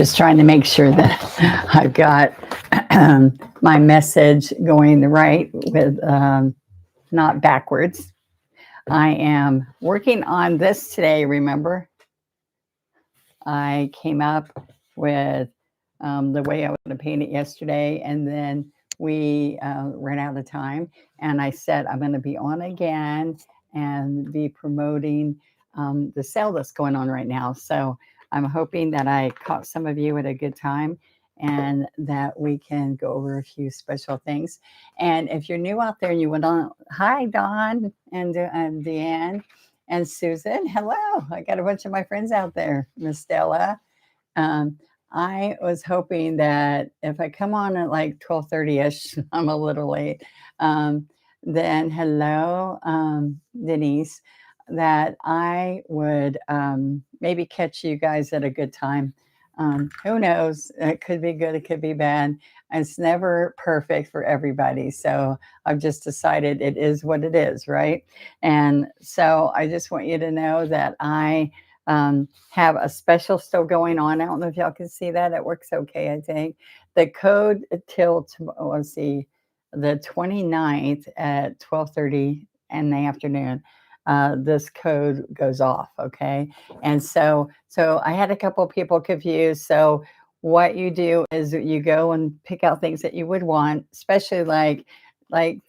Just trying to make sure that I've got my message going right with not backwards. I am working on this today. Remember, I came up with the way I was going to paint it yesterday, and then we ran out of time. And I said I'm going to be on again and be promoting the sale that's going on right now. So I'm hoping that I caught some of you at a good time and that we can go over a few special things. And if you're new out there and you went on, hi, Dawn and Deanne and Susan. Hello. I got a bunch of my friends out there. Miss Stella. Um, I was hoping that if I come on at like 12:30ish, I'm a little late. Then hello, Denise, that I would maybe catch you guys at a good time. Who knows? It could be good, it could be bad. It's never perfect for everybody. So I've just decided it is what it is, right? And so I just want you to know that I have a special still going on. I don't know if y'all can see that. It works okay, I think. The code till, let's see, the 29th at 12:30 in the afternoon. This code goes off, okay? And so I had a couple people confused. So what you do is you go and pick out things that you would want, especially like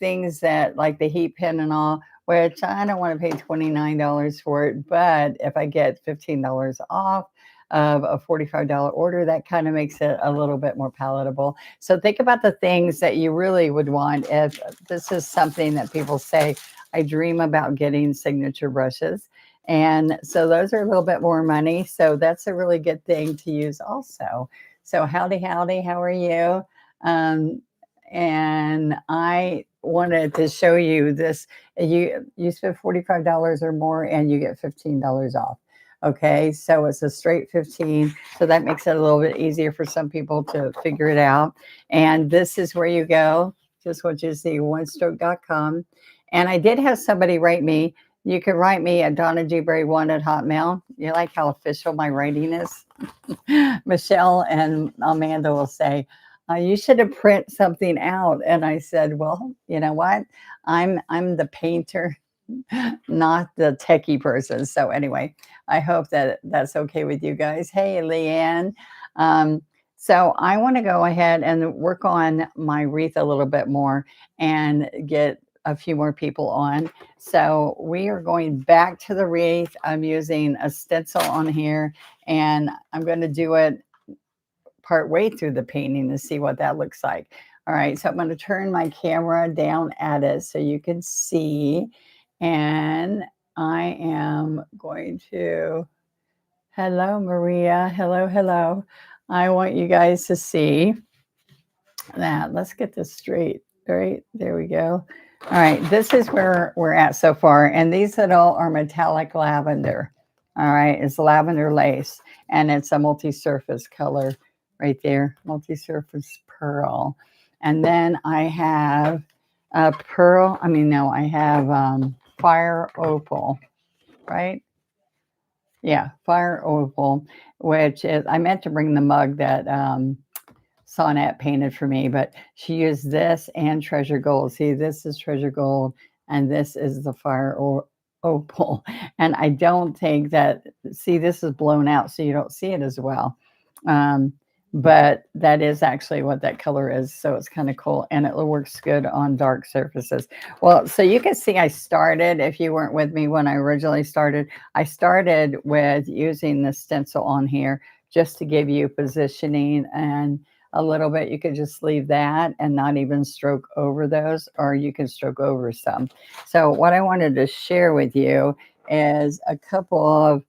things that like the heat pin and all, which I don't want to pay $29 for it, but if I get $15 off of a $45 order, that kind of makes it a little bit more palatable. So think about the things that you really would want. If this is something that people say, I dream about getting signature brushes. And so those are a little bit more money. So that's a really good thing to use also. So howdy, howdy, how are you? And I wanted to show you this. You spend $45 or more and you get $15 off. Okay, so it's a straight 15. So that makes it a little bit easier for some people to figure it out. And this is where you go. Just what you see, onestroke.com. And I did have somebody write me. You can write me at Donna Dewberry 1 at Hotmail. You like how official my writing is? Michelle and Amanda will say, you should have print something out. And I said, well, you know what? I'm the painter, not the techie person. So anyway, I hope that that's okay with you guys. Hey, Leanne. So I want to go ahead and work on my wreath a little bit more and get a few more people on. So we are going back to the wreath. I'm using a stencil on here and I'm going to do it part way through the painting to see what that looks like. All right, so I'm going to turn my camera down at it so you can see. And I am going to, hello, Maria. Hello, hello. I want you guys to see that. Let's get this straight. All right, there we go. All right, this is where we're at so far. And these at all are metallic lavender. All right, it's lavender lace and it's a multi-surface color right there, multi-surface pearl. And then I have a pearl, I have fire opal, right? Yeah, fire opal, which is, I meant to bring the mug that Sonette painted for me, but she used this and treasure gold. See, this is treasure gold and this is the fire opal. And I don't think that, see, this is blown out so you don't see it as well. But that is actually what that color is. So it's kind of cool. And it works good on dark surfaces. Well, so you can see I started, if you weren't with me when I originally started, I started with using the stencil on here just to give you positioning and a little bit. You could just leave that and not even stroke over those, or you can stroke over some. So what I wanted to share with you is a couple of,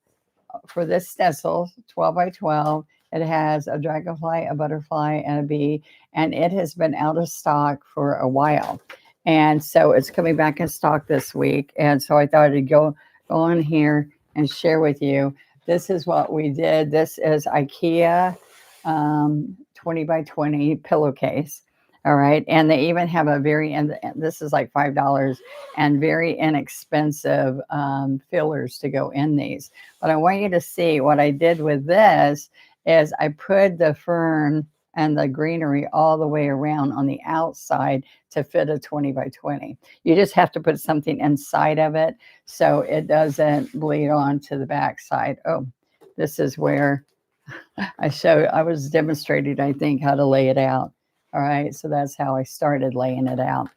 for this stencil, 12 by 12, it has a dragonfly, a butterfly, and a bee, and it has been out of stock for a while. And so it's coming back in stock this week. And so I thought I'd go on here and share with you. This is what we did. This is IKEA 20 by 20 pillowcase. All right. And they even have a and this is like $5 and very inexpensive fillers to go in these. But I want you to see what I did with this is I put the fern and the greenery all the way around on the outside to fit a 20 by 20. You just have to put something inside of it so it doesn't bleed on to the back side. Oh, this is where I was demonstrating, I think, how to lay it out. All right. So that's how I started laying it out.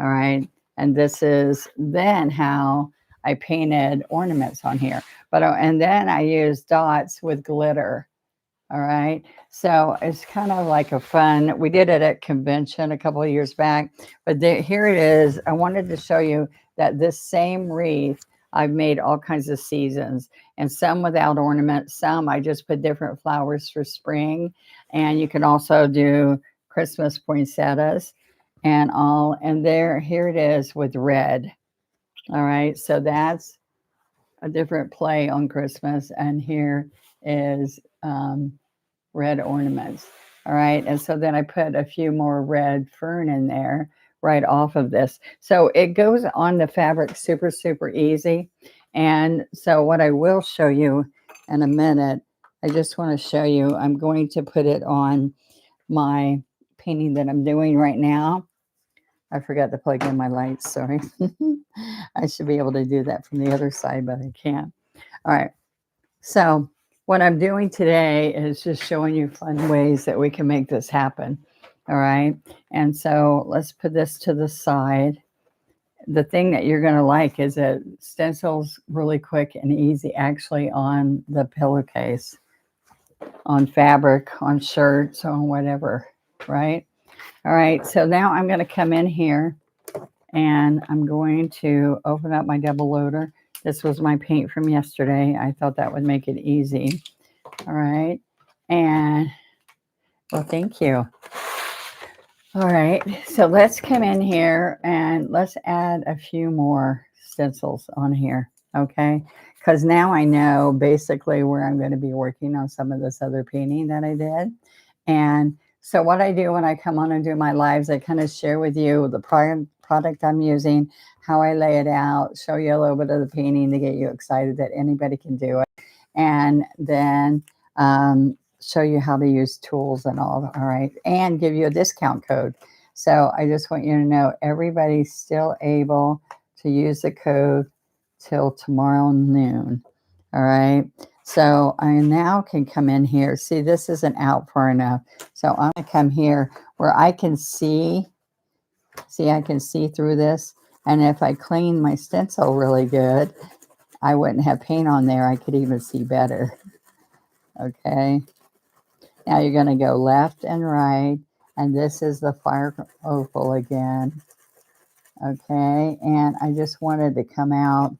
All right. And this is then how I painted ornaments on here. And then I used dots with glitter. All right. So it's kind of like a fun, we did it at convention a couple of years back, but here it is. I wanted to show you that this same wreath, I've made all kinds of seasons, and some without ornaments, some I just put different flowers for spring. And you can also do Christmas poinsettias and all. And here it is with red. All right. So that's a different play on Christmas. And here is, red ornaments. All right. And so then I put a few more red fern in there right off of this. So it goes on the fabric super, super easy. And so what I will show you in a minute, I just want to show you, I'm going to put it on my painting that I'm doing right now. I forgot to plug in my lights. Sorry. I should be able to do that from the other side, but I can't. All right. So what I'm doing today is just showing you fun ways that we can make this happen. All right. And so let's put this to the side. The thing that you're going to like is it stencils really quick and easy actually on the pillowcase, on fabric, on shirts, on whatever. Right. All right. So now I'm going to come in here and I'm going to open up my double loader. This was my paint from yesterday. I thought that would make it easy. All right. And, well, thank you. All right. So let's come in here and let's add a few more stencils on here. Okay. Because now I know basically where I'm going to be working on some of this other painting that I did. And so what I do when I come on and do my lives, I kind of share with you the product I'm using, how I lay it out, show you a little bit of the painting to get you excited that anybody can do it. And then show you how to use tools and all right, and give you a discount code. So I just want you to know everybody's still able to use the code till tomorrow noon. All right. So I now can come in here. See, this isn't out far enough. So I'm going to come here where I can see. See, I can see through this. And if I clean my stencil really good, I wouldn't have paint on there. I could even see better. Okay. Now you're going to go left and right. And this is the fire opal again. Okay. And I just wanted to come out,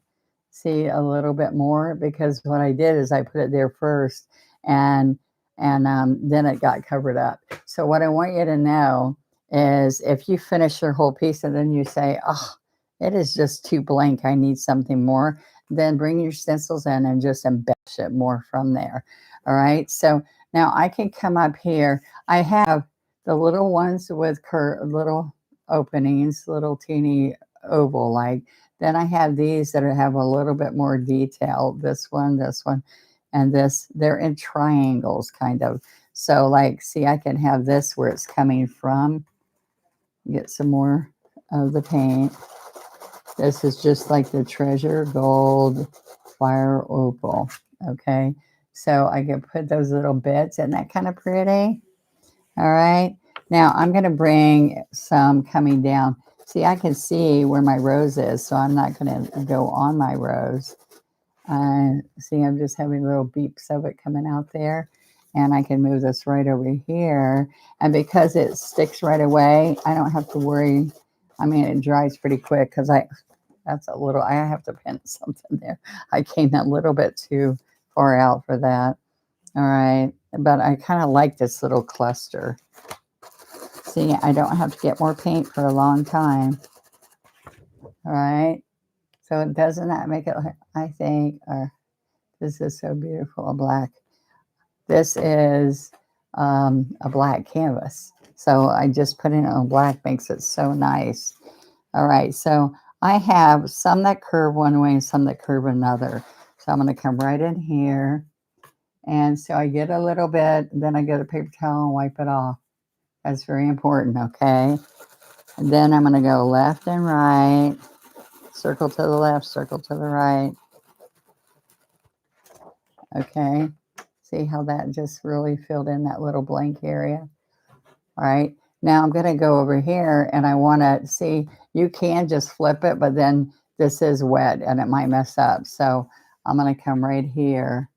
see a little bit more, because what I did is I put it there first and then it got covered up. So what I want you to know is if you finish your whole piece and then you say, oh, it is just too blank, I need something more, then bring your stencils in and just embellish it more from there. All right. So now I can come up here. I have the little ones with little openings, little teeny oval like. Then I have these that have a little bit more detail. This one, and this. They're in triangles, kind of. So, like, see, I can have this where it's coming from. Get some more of the paint. This is just like the treasure gold fire opal. Okay. So I can put those little bits. Isn't that kind of pretty? All right. Now I'm going to bring some coming down. See, I can see where my rose is, so I'm not going to go on my rose. See, I'm just having little beeps of it coming out there. And I can move this right over here. And because it sticks right away, I don't have to worry. I mean, it dries pretty quick because that's a little, I have to pin something there. I came a little bit too far out for that. All right. But I kind of like this little cluster. See, I don't have to get more paint for a long time. All right. So it doesn't that make it, I think, this is so beautiful, a black. This is a black canvas. So I just put it on black, makes it so nice. All right. So I have some that curve one way and some that curve another. So I'm going to come right in here And so I get a little bit, then I get a paper towel and wipe it off. That's very important, okay? And then I'm going to go left and right, circle to the left, circle to the right. Okay, see how that just really filled in that little blank area? All right, now I'm going to go over here and I want to see, you can just flip it, but then this is wet and it might mess up. So I'm going to come right here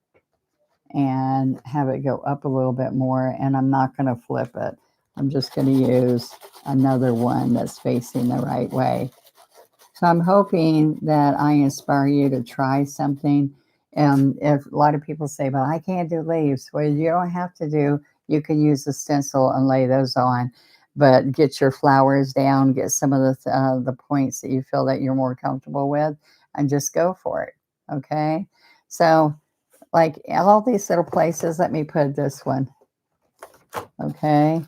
and have it go up a little bit more, and I'm not going to flip it. I'm just going to use another one that's facing the right way. So I'm hoping that I inspire you to try something. And if a lot of people say, but I can't do leaves, well, you don't have to do, you can use the stencil and lay those on, but get your flowers down, get some of the points that you feel that you're more comfortable with, and just go for it. Okay. So like all these little places, let me put this one. Okay.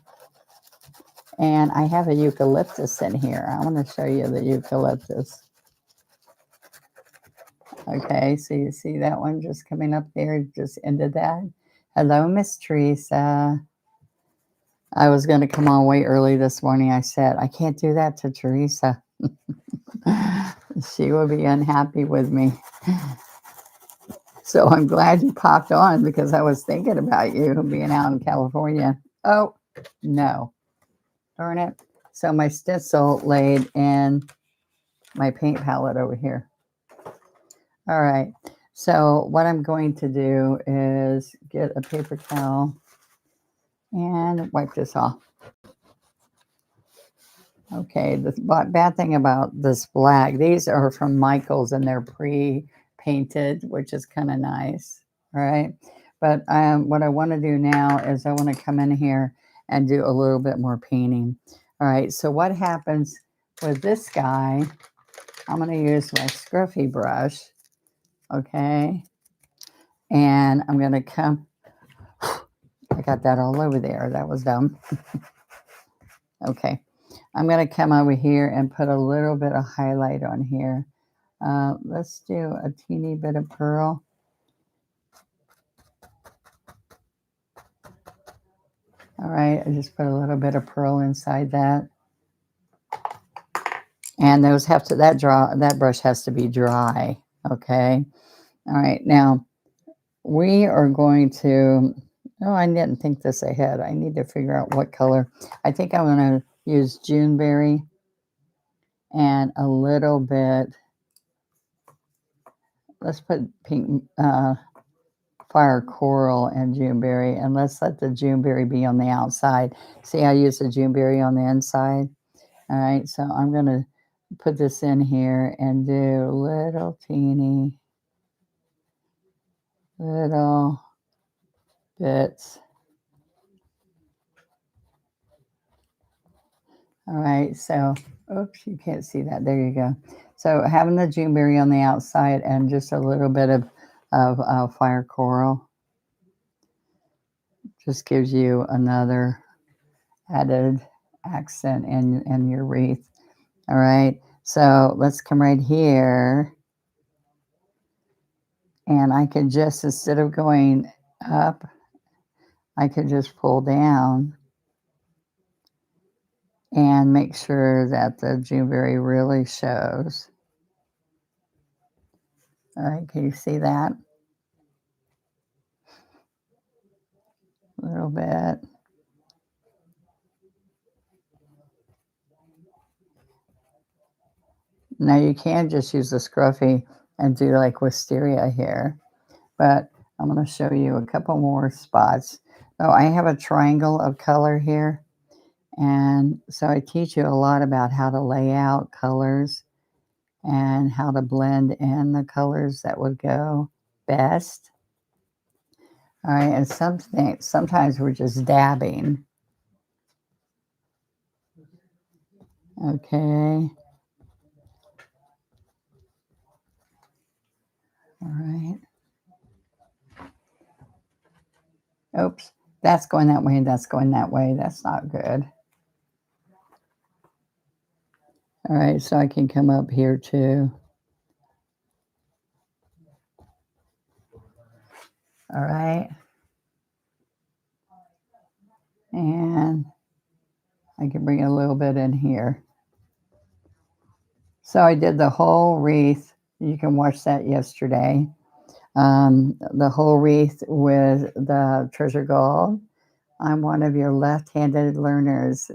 And I have a eucalyptus in here. I want to show you the eucalyptus. Okay, so you see that one just coming up there, just ended that. Hello, Miss Teresa. I was going to come on way early this morning. I said, I can't do that to Teresa. She will be unhappy with me. So I'm glad you popped on because I was thinking about you being out in California. Oh, no. Darn it. So my stencil laid in my paint palette over here. All right. So what I'm going to do is get a paper towel and wipe this off. Okay, the bad thing about this black, these are from Michael's and they're pre-painted, which is kind of nice. All right. But what I want to do now is I want to come in here and do a little bit more painting. All right. So what happens with this guy, I'm going to use my scruffy brush. Okay. And I'm going to come, I got that all over there. That was dumb. Okay. I'm going to come over here and put a little bit of highlight on here. Let's do a teeny bit of pearl. All right. I just put a little bit of pearl inside that. And those have to, that brush has to be dry. Okay. All right. Now we are going to, oh, I didn't think this ahead. I need to figure out what color. I think I'm going to use Juneberry and a little bit, let's put pink, fire coral and Juneberry, and let's let the Juneberry be on the outside. See, I use the Juneberry on the inside. All right, so I'm going to put this in here and do little teeny little bits. All right, so, oops, you can't see that. There you go. So having the Juneberry on the outside and just a little bit of fire coral just gives you another added accent in your wreath. All right, so let's come right here. And I could just, instead of going up, I could just pull down and make sure that the Juneberry really shows. All right, can you see that? A little bit. Now you can just use the scruffy and do like wisteria here, but I'm going to show you a couple more spots. So I have a triangle of color here, and so I teach you a lot about how to lay out colors and how to blend in the colors that would go best. All right, and sometimes we're just dabbing. Okay. All right. Oops, that's going that way and that's going that way. That's not good. All right, so I can come up here too. All right. And I can bring a little bit in here. So I did the whole wreath. You can watch that yesterday. The whole wreath with the treasure gold. I'm one of your left-handed learners,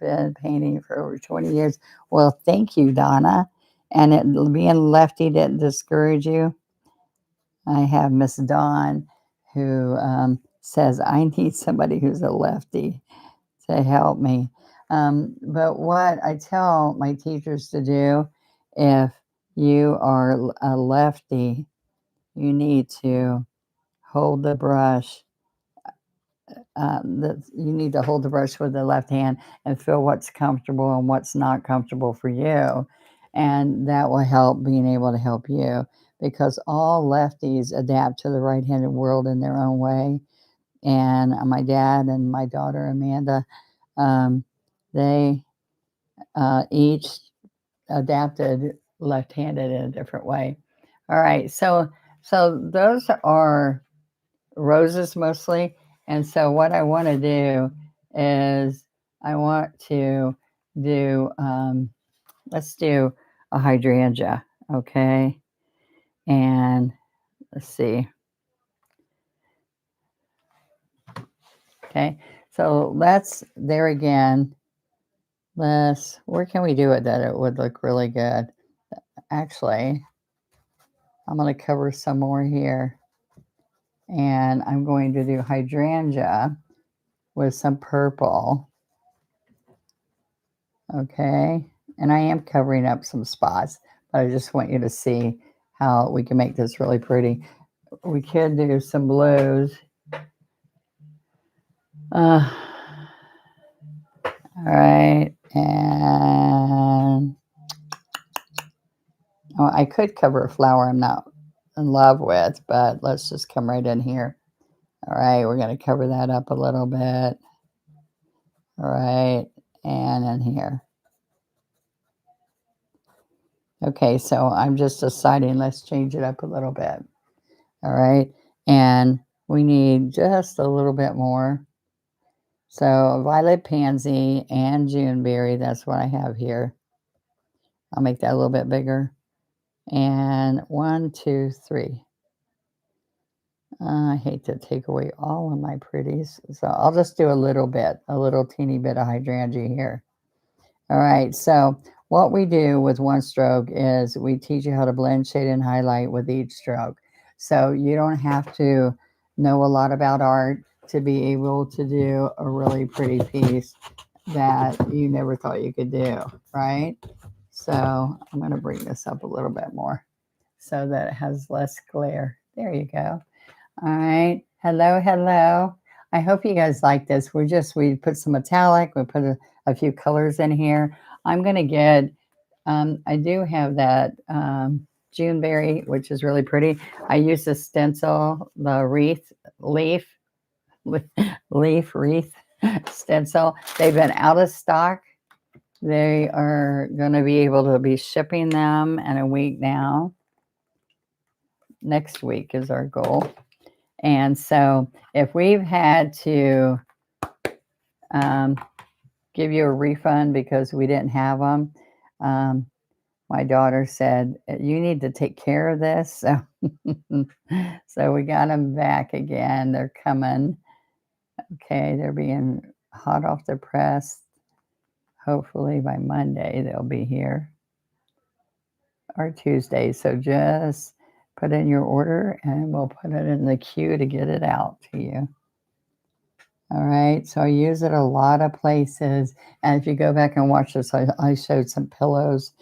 been painting for over 20 years. Well, thank you, Donna. And being lefty didn't discourage you. I have Miss Dawn who says, I need somebody who's a lefty to help me. But what I tell my teachers to do, if you are a lefty, you need to hold the brush. You need to hold the brush with the left hand and feel what's comfortable and what's not comfortable for you. And that will help being able to help you because all lefties adapt to the right-handed world in their own way. And my dad and my daughter, Amanda, they each adapted left-handed in a different way. All right, so those are roses mostly. And so what I want to do is I want to do, let's do a hydrangea, okay? And let's see. Okay, so let's, there again, where can we do it that it would look really good? Actually, I'm going to cover some more here. And I'm going to do hydrangea with some purple. Okay, and I am covering up some spots, but I just want you to see how we can make this really pretty. We could do some blues. All right, and I could cover a flower I'm not in love with, but let's just come right in here. All right, we're going to cover that up a little bit. All right, and in here. Okay, so I'm just deciding, let's change it up a little bit. All right, and we need just a little bit more. So violet pansy and Juneberry, that's what I have here. I'll make that a little bit bigger. And 1, 2, 3. I hate to take away all of my pretties, so I'll just do a little teeny bit of hydrangea here. All right, so what we do with one stroke is we teach you how to blend, shade, and highlight with each stroke. So you don't have to know a lot about art to be able to do a really pretty piece that you never thought you could do, right? So I'm going to bring this up a little bit more so that it has less glare. There you go. All right. Hello, hello. I hope you guys like this. We put some metallic, we put a few colors in here. I'm going to get, I do have that Juneberry, which is really pretty. I use the stencil, the wreath stencil. They've been out of stock. They are going to be able to be shipping them in a week now. Next week is our goal. And so if we've had to give you a refund because we didn't have them, my daughter said, you need to take care of this. So, so we got them back again. They're coming. Okay, they're being hot off the press. Hopefully by Monday they'll be here. Or Tuesday. So just put in your order and we'll put it in the queue to get it out to you. All right, so I use it a lot of places. And if you go back and watch this, I showed some pillows,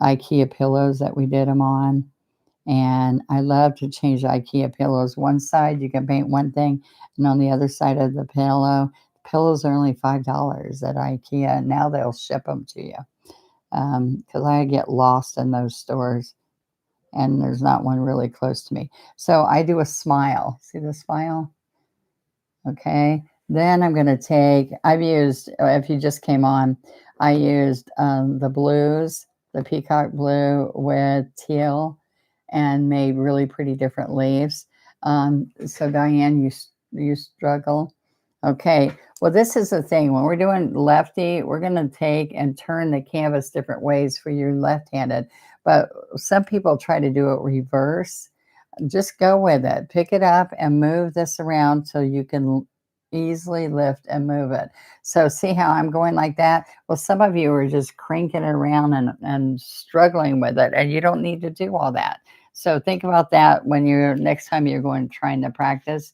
IKEA pillows that we did them on. And I love to change IKEA pillows. One side you can paint one thing, and on the other side of the pillows are only $5 at IKEA. And now they'll ship them to you because I get lost in those stores. And there's not one really close to me. So I do a smile. See the smile? Okay. Then I'm going to take, I've used, if you just came on, I used the blues, the peacock blue with teal and made really pretty different leaves. So Diane, you struggle. Okay, well, this is the thing. When we're doing lefty, we're going to take and turn the canvas different ways for your left-handed. But some people try to do it reverse. Just go with it. Pick it up and move this around so you can easily lift and move it. So see how I'm going like that? Well, some of you are just cranking it around and struggling with it, and you don't need to do all that. So think about that when you're next time you're going trying to practice.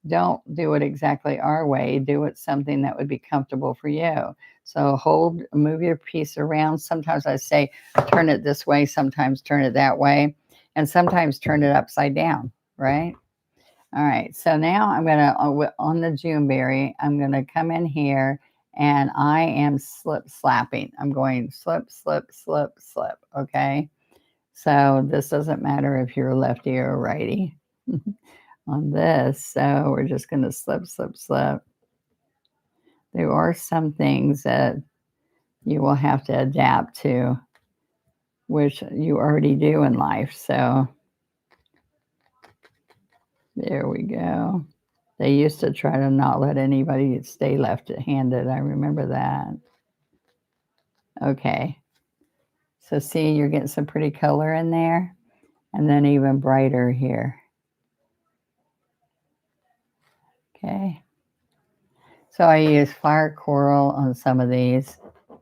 Don't do it exactly our way. Do it something that would be comfortable for you. So hold, move your piece around. Sometimes I say turn it this way, sometimes turn it that way, and sometimes turn it upside down, right? All right, so now I'm gonna, on the Juneberry, I'm gonna come in here and I am slip slapping. I'm going slip, slip, slip, slip, okay? So this doesn't matter if you're a lefty or a righty on this. So we're just gonna slip, slip, slip. There are some things that you will have to adapt to, which you already do in life. So there we go. They used to try to not let anybody stay left-handed. I remember that. Okay. So see, you're getting some pretty color in there, and then even brighter here. Okay. So I use fire coral on some of these.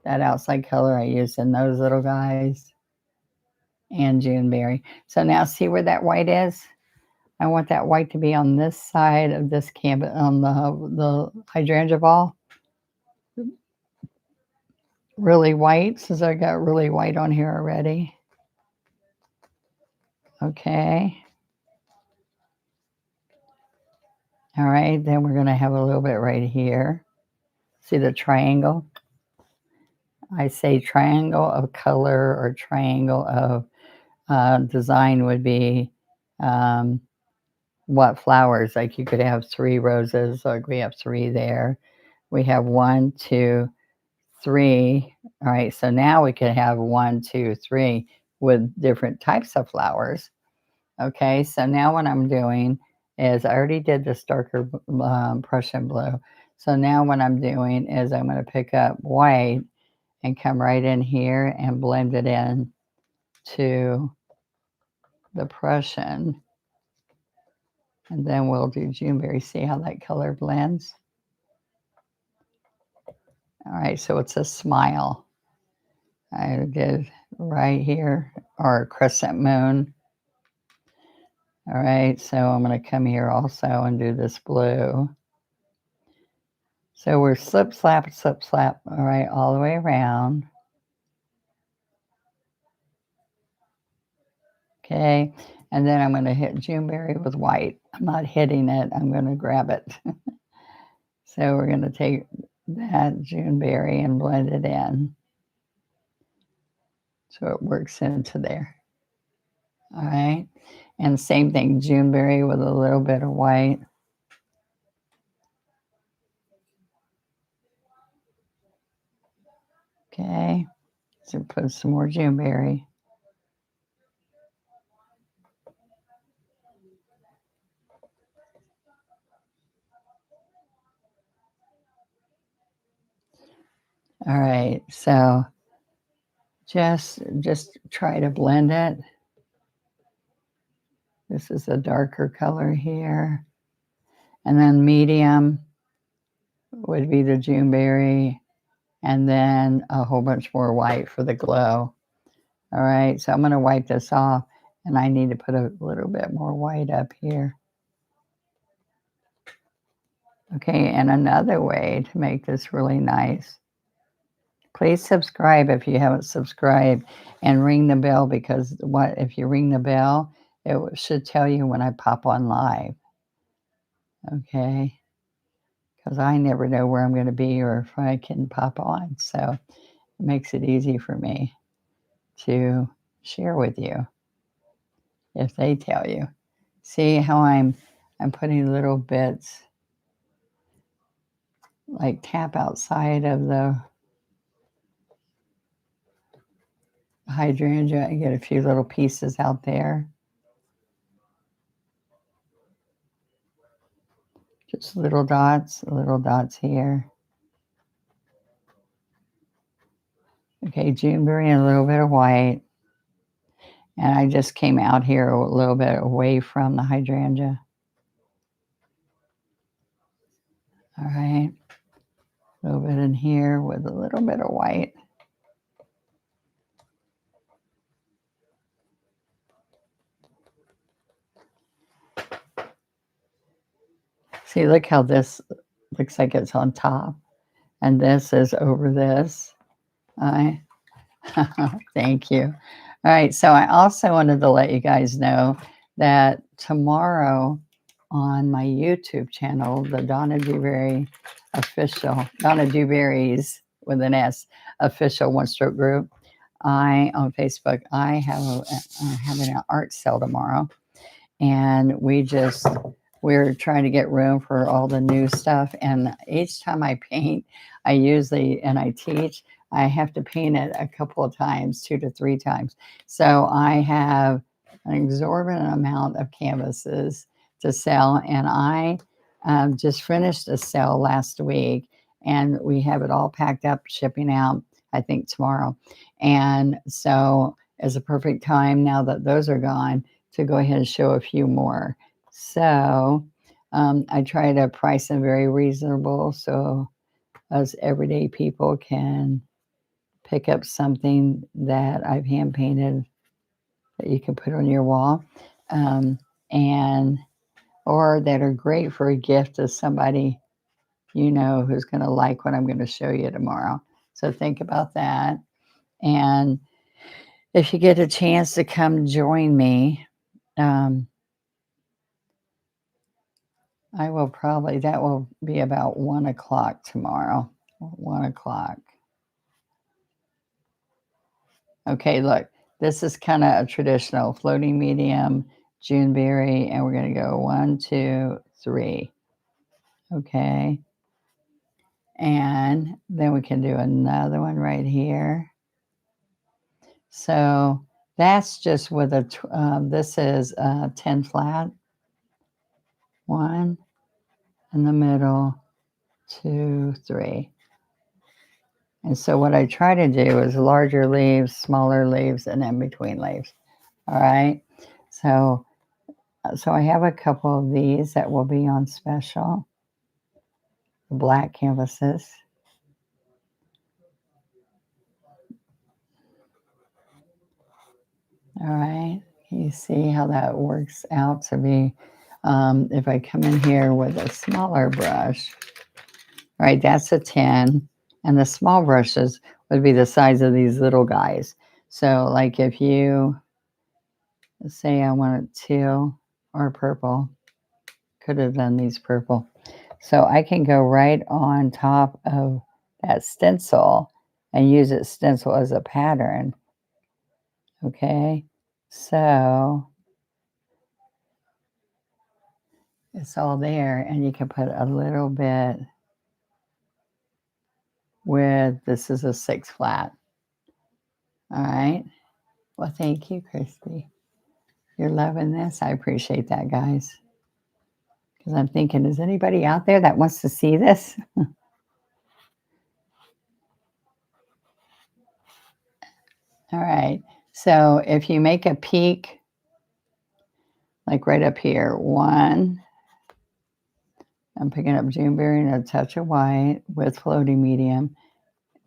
That outside color I used in those little guys and Juneberry. So now see where that white is? I want that white to be on this side of this canvas, on the hydrangea ball. Really white, since I got really white on here already. Okay. All right, then we're going to have a little bit right here. See the triangle? I say triangle of color or triangle of design would be what flowers. Like you could have 3 roses, like we have 3 there. We have 1, 2, 3. All right, so now we could have 1, 2, 3 with different types of flowers. Okay, so now what I'm doing is I already did this darker Prussian blue. So now what I'm doing is I'm going to pick up white and come right in here and blend it in to the Prussian. And then we'll do Juneberry. See how that color blends? All right, so it's a smile. I did right here, or crescent moon. All right, so I'm going to come here also and do this blue. So we're slip, slap, all right, all the way around. Okay, and then I'm going to hit Juneberry with white. I'm not hitting it, I'm going to grab it. So we're going to take that Juneberry and blend it in so it works into there. All right, and same thing, Juneberry with a little bit of white. Okay, so put some more Juneberry. All right, so just try to blend it. This is a darker color here. And then medium would be the Juneberry, and then a whole bunch more white for the glow. All right, so I'm going to wipe this off, and I need to put a little bit more white up here. Okay, and another way to make this really nice, please subscribe if you haven't subscribed, and ring the bell, because what if you ring the bell, it should tell you when I pop on live. Okay, because I never know where I'm going to be or if I can pop on, so it makes it easy for me to share with you if they tell you. See how I'm putting little bits, like tap outside of the hydrangea and get a few little pieces out there. Just little dots here. Okay, Juneberry and a little bit of white. And I just came out here a little bit away from the hydrangea. All right, a little bit in here with a little bit of white. See, look how this looks like it's on top. And this is over this. All right. Thank you. All right. So I also wanted to let you guys know that tomorrow on my YouTube channel, the Donna Dewberry official, Donna Dewberry's with an S official one stroke group. On Facebook, I have having an art sale tomorrow, and we're trying to get room for all the new stuff. And each time I paint, and I teach, I have to paint it a couple of times, 2 to 3 times. So I have an exorbitant amount of canvases to sell, and I just finished a sale last week, and we have it all packed up, shipping out, I think tomorrow. And so it's a perfect time now that those are gone to go ahead and show a few more. So I try to price them very reasonable so us everyday people can pick up something that I've hand painted that you can put on your wall, and or that are great for a gift to somebody you know who's going to like what I'm going to show you tomorrow. So think about that. And if you get a chance to come join me, I will probably, that will be about 1 o'clock tomorrow. 1 o'clock. Okay, look, this is kind of a traditional floating medium, Juneberry, and we're going to go 1, 2, 3. Okay. And then we can do another one right here. So that's just with this is 10 flat. 1 in the middle, 2, 3. And so what I try to do is larger leaves, smaller leaves, and in between leaves. All right. So I have a couple of these that will be on special. The black canvases. All right. You see how that works out to be. If I come in here with a smaller brush, all right, that's a 10. And the small brushes would be the size of these little guys. So like if you say I want a teal or purple, could have done these purple. So I can go right on top of that stencil and use it stencil as a pattern. Okay, so it's all there, and you can put a little bit with, this is a 6 flat. All right. Well, thank you, Christy. You're loving this. I appreciate that, guys. Because I'm thinking, is anybody out there that wants to see this? All right. So if you make a peak, like right up here, 1, I'm picking up Juneberry and a touch of white with floating medium,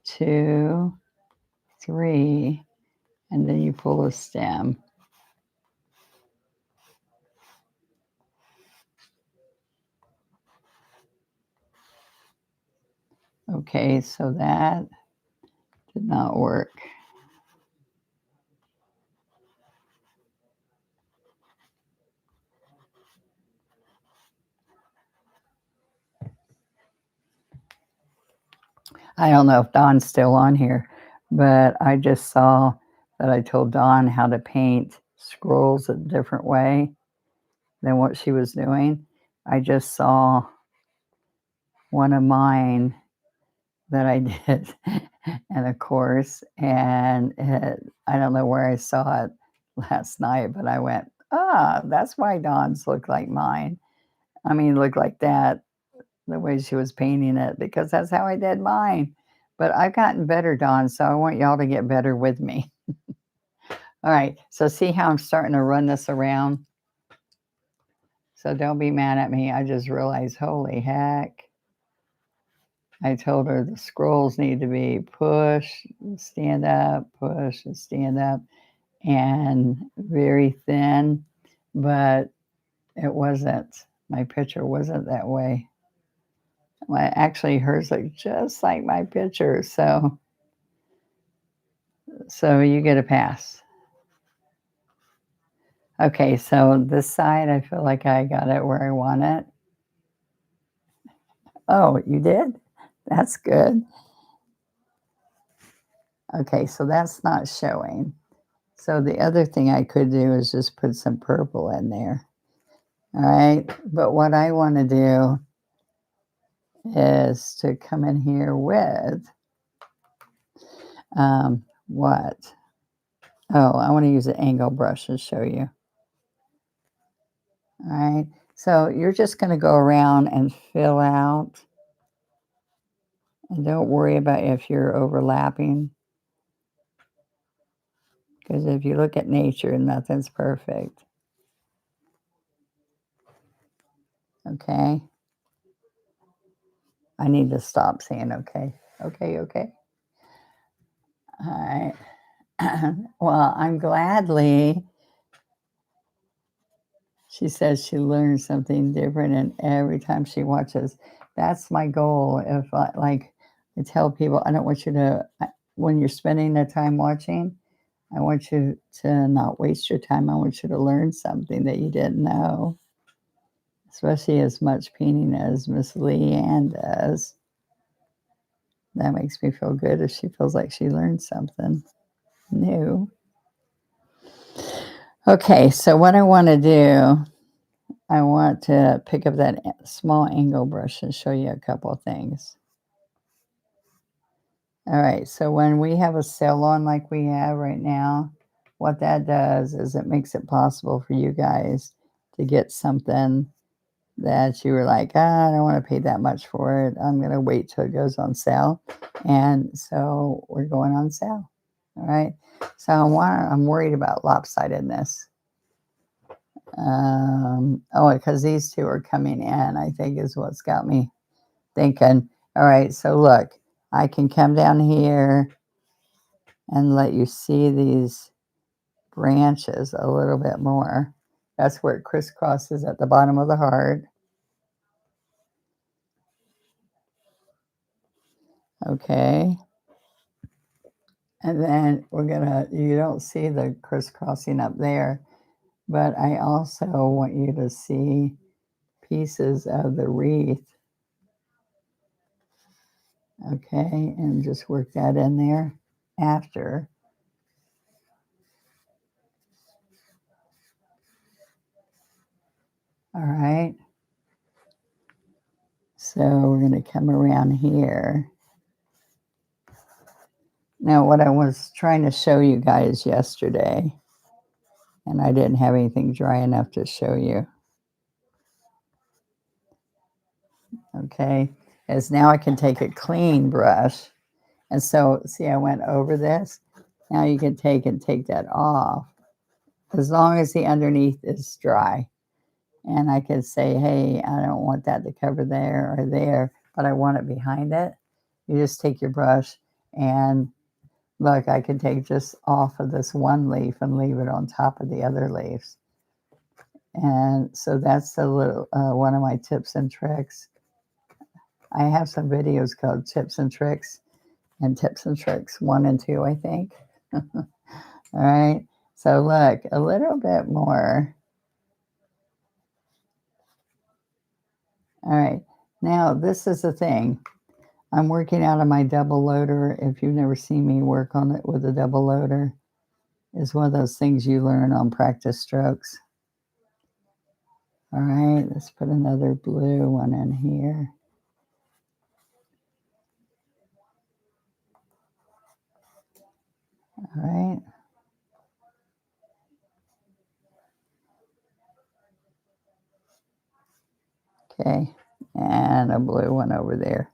2, 3, and then you pull a stem. Okay, so that did not work. I don't know if Don's still on here, but I just saw that I told Don how to paint scrolls a different way than what she was doing. I just saw one of mine that I did in a course, and I don't know where I saw it last night, but I went, that's why Don's look like mine. I mean, look like that. the way she was painting it because that's how I did mine. But I've gotten better, Dawn, so I want y'all to get better with me. All right, so see how I'm starting to run this around? So don't be mad at me. I just realized, holy heck. I told her the scrolls need to be push, stand up, push, and stand up, and very thin, but it wasn't. My picture wasn't that way. Actually, hers looked just like my picture, so you get a pass. Okay, so this side, I feel like I got it where I want it. Oh, you did? That's good. Okay, so that's not showing. So the other thing I could do is just put some purple in there. All right, but what I want to do is to come in here with what? Oh, I want to use an angle brush to show you. All right, so you're just going to go around and fill out. And don't worry about if you're overlapping. Because if you look at nature, nothing's perfect. Okay. I need to stop saying okay. Okay, okay. All right. Well, I'm gladly. She says she learns something different, and every time she watches, that's my goal. If I tell people, I don't want you to, when you're spending the time watching, I want you to not waste your time. I want you to learn something that you didn't know, especially as much painting as Miss Leanne does. That makes me feel good if she feels like she learned something new. Okay, so what I want to do, I want to pick up that small angle brush and show you a couple of things. All right, so when we have a sale on like we have right now, what that does is it makes it possible for you guys to get something that you were like, I don't want to pay that much for it. I'm going to wait till it goes on sale. And so we're going on sale. All right. So I'm worried about lopsidedness. Oh, because these two are coming in, I think is what's got me thinking. All right. So look, I can come down here and let you see these branches a little bit more. That's where it crisscrosses at the bottom of the heart. Okay. And then you don't see the crisscrossing up there, but I also want you to see pieces of the wreath. Okay, and just work that in there after. All right. So we're going to come around here. Now, what I was trying to show you guys yesterday, and I didn't have anything dry enough to show you. Okay, is now I can take a clean brush. And so, see, I went over this. Now you can take that off as long as the underneath is dry. And I can say, hey, I don't want that to cover there or there, but I want it behind it. You just take your brush and look, I can take just off of this one leaf and leave it on top of the other leaves. And so that's a little one of my tips and tricks. I have some videos called Tips and Tricks and Tips and Tricks 1 and 2, I think. All right. So look, a little bit more. All right. Now, this is the thing. I'm working out of my double loader. If you've never seen me work on it with a double loader, it's one of those things you learn on practice strokes. All right, let's put another blue one in here. All right. Okay, and a blue one over there.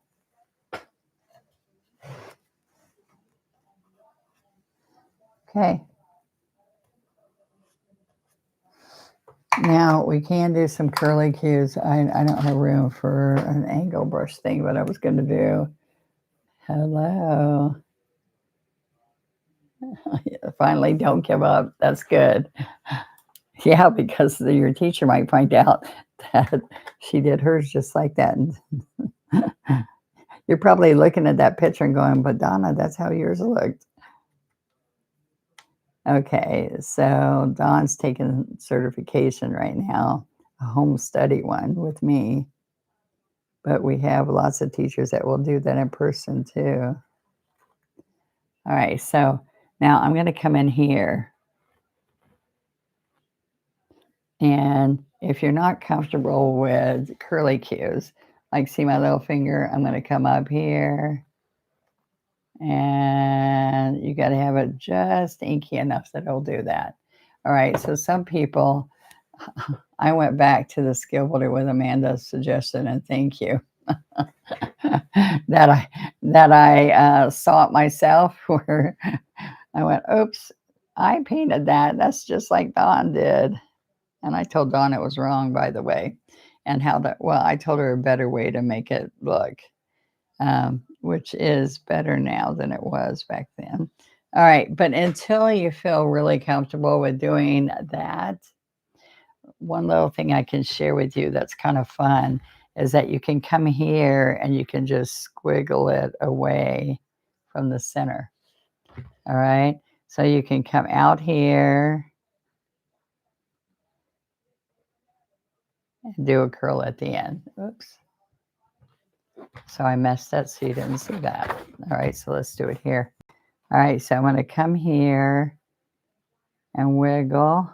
Okay. Now we can do some curly cues. I don't have room for an angle brush thing, but I was going to do. Hello. Finally, don't give up. That's good. Yeah, because your teacher might find out that she did hers just like that. And you're probably looking at that picture and going, but Donna, that's how yours looked. Okay, so Dawn's taking certification right now, a home study one with me. But we have lots of teachers that will do that in person too. All right, so now I'm going to come in here. And if you're not comfortable with curly cues, like see my little finger, I'm going to come up here. And you got to have it just inky enough that it'll do that. All right, so some people, I went back to the skill builder with Amanda's suggestion, and thank you. that I saw it myself, where I went, oops, I painted that. That's just like Dawn did. And I told Dawn it was wrong, by the way. And how that, well, I told her a better way to make it look, which is better now than it was back then. All right, but until you feel really comfortable with doing that, one little thing I can share with you that's kind of fun is that you can come here and you can just squiggle it away from the center. All right, so you can come out here and do a curl at the end. Oops. So I messed that so you didn't see that. All right, so let's do it here. All right, so I'm going to come here and wiggle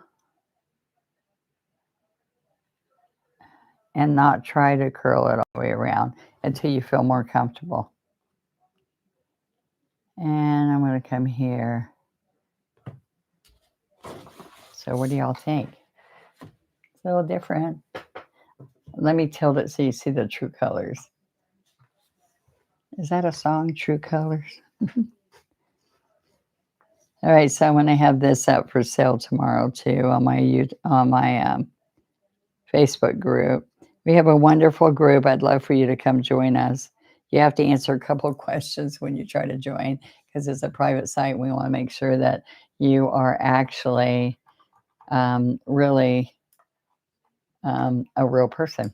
and not try to curl it all the way around until you feel more comfortable. And I'm going to come here. So what do y'all think? It's a little different. Let me tilt it so you see the true colors. Is that a song, True Colors? All right, so I'm going to have this up for sale tomorrow too on my Facebook group. We have a wonderful group. I'd love for you to come join us. You have to answer a couple of questions when you try to join because it's a private site. We want to make sure that you are actually really a real person.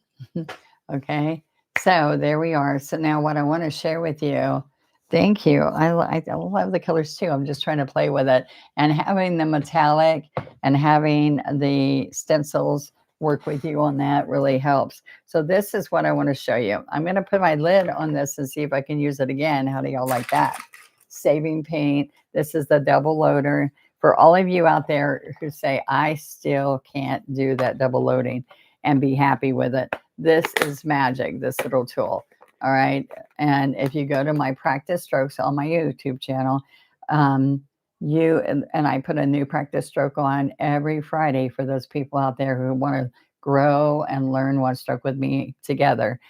Okay, so there we are. So now what I want to share with you, thank you. I love the colors too. I'm just trying to play with it, and having the metallic and having the stencils work with you on that really helps. So this is what I want to show you. I'm going to put my lid on this and see if I can use it again. How do y'all like that? Saving paint. This is the double loader. For all of you out there who say, I still can't do that double loading and be happy with it, this is magic, this little tool. All right. And if you go to my practice strokes on my YouTube channel, and I put a new practice stroke on every Friday for those people out there who want to grow and learn one stroke with me together.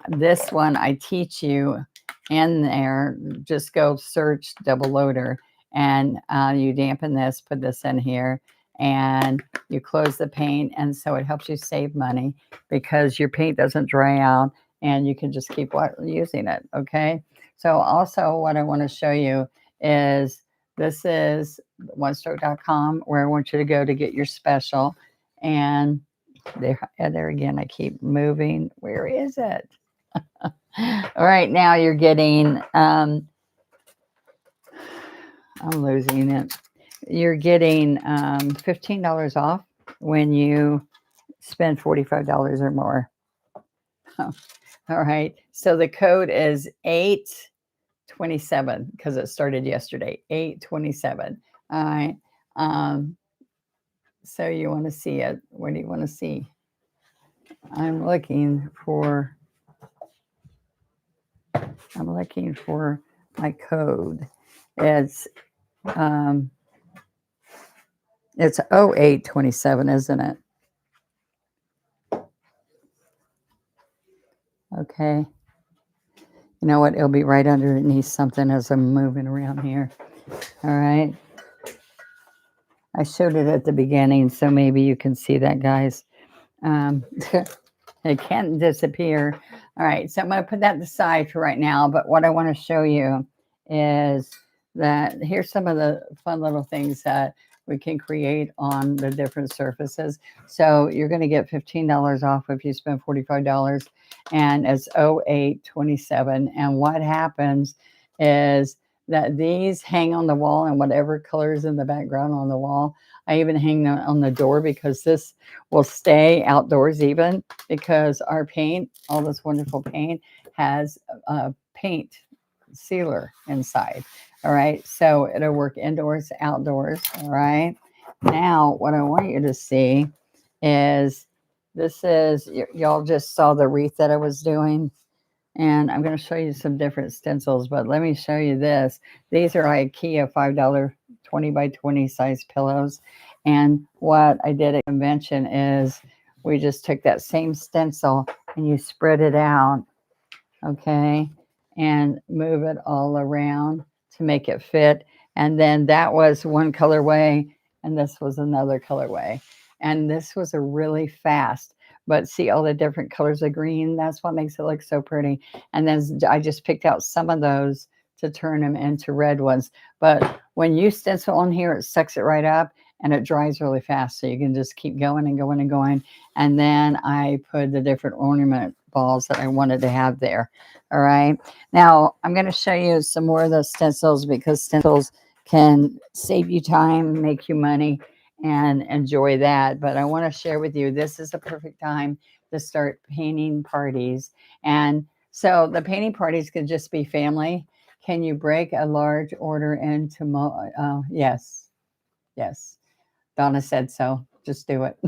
This one I teach you in there. Just go search double loader, and you dampen this, put this in here, and you close the paint. And so it helps you save money because your paint doesn't dry out and you can just keep using it. Okay. So also what I want to show you is this is onestroke.com, where I want you to go to get your special. And there again, I keep moving. Where is it? All right, now you're getting, I'm losing it. You're getting $15 off when you spend $45 or more. All right, so the code is 827 because it started yesterday, 827. All right, so you want to see it. What do you want to see? I'm looking for my code. It's 0827, isn't it? Okay. You know what? It'll be right underneath something as I'm moving around here. All right. I showed it at the beginning, so maybe you can see that, guys. Um, it can't disappear. All right, so I'm going to put that aside for right now. But what I want to show you is that here's some of the fun little things that we can create on the different surfaces. So you're going to get $15 off if you spend $45, and it's 0827. And what happens is that these hang on the wall, and whatever colors in the background on the wall. I even hang them on the door because this will stay outdoors even because our paint, all this wonderful paint, has a paint sealer inside. All right. So it'll work indoors, outdoors. All right. Now, what I want you to see is this is, y'all just saw the wreath that I was doing. And I'm going to show you some different stencils, but let me show you this. These are IKEA $5 20 by 20 size pillows. And what I did at convention is we just took that same stencil and you spread it out, okay, and move it all around to make it fit. And then that was one colorway, and this was another colorway. And this was a really fast, but see all the different colors of green? That's what makes it look so pretty. And then I just picked out some of those to turn them into red ones. But when you stencil on here, it sucks it right up and it dries really fast. So you can just keep going and going and going. And then I put the different ornament balls that I wanted to have there. All right. Now I'm going to show you some more of those stencils because stencils can save you time, make you money, and enjoy that. But I want to share with you, this is a perfect time to start painting parties. And so the painting parties could just be family. Can you break a large order into yes, yes. Donna said so. Just do it.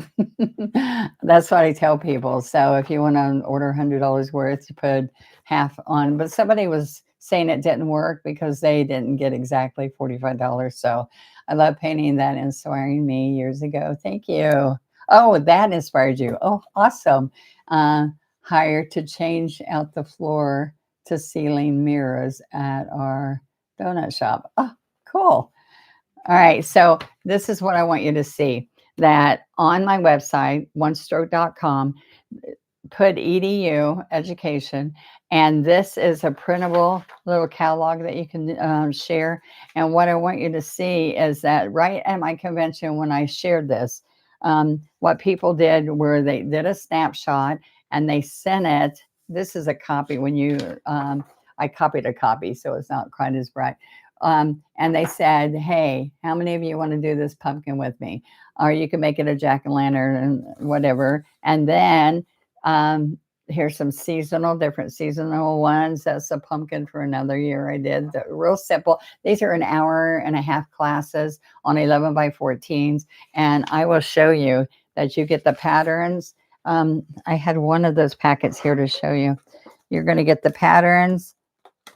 That's what I tell people. So if you want to order $100 worth, you put half on. But somebody was saying it didn't work because they didn't get exactly $45. So I love painting. That inspiring me years ago. Thank you. Oh, that inspired you. Oh, awesome. Hired to change out the floor to ceiling mirrors at our donut shop. Oh, cool. All right, so this is what I want you to see, that on my website, onestroke.com, put EDU education, and this is a printable little catalog that you can share. And what I want you to see is that right at my convention, when I shared this, what people did were they did a snapshot and they sent it. This is a copy when you, I copied a copy, so it's not quite as bright. And they said, hey, how many of you want to do this pumpkin with me? Or you can make it a jack-o'-lantern and whatever. And then here's some different seasonal ones. That's a pumpkin for another year I did. Real simple. These are an hour and a half classes on 11 by 14s. And I will show you that you get the patterns. I had one of those packets here to show you. You're going to get the patterns.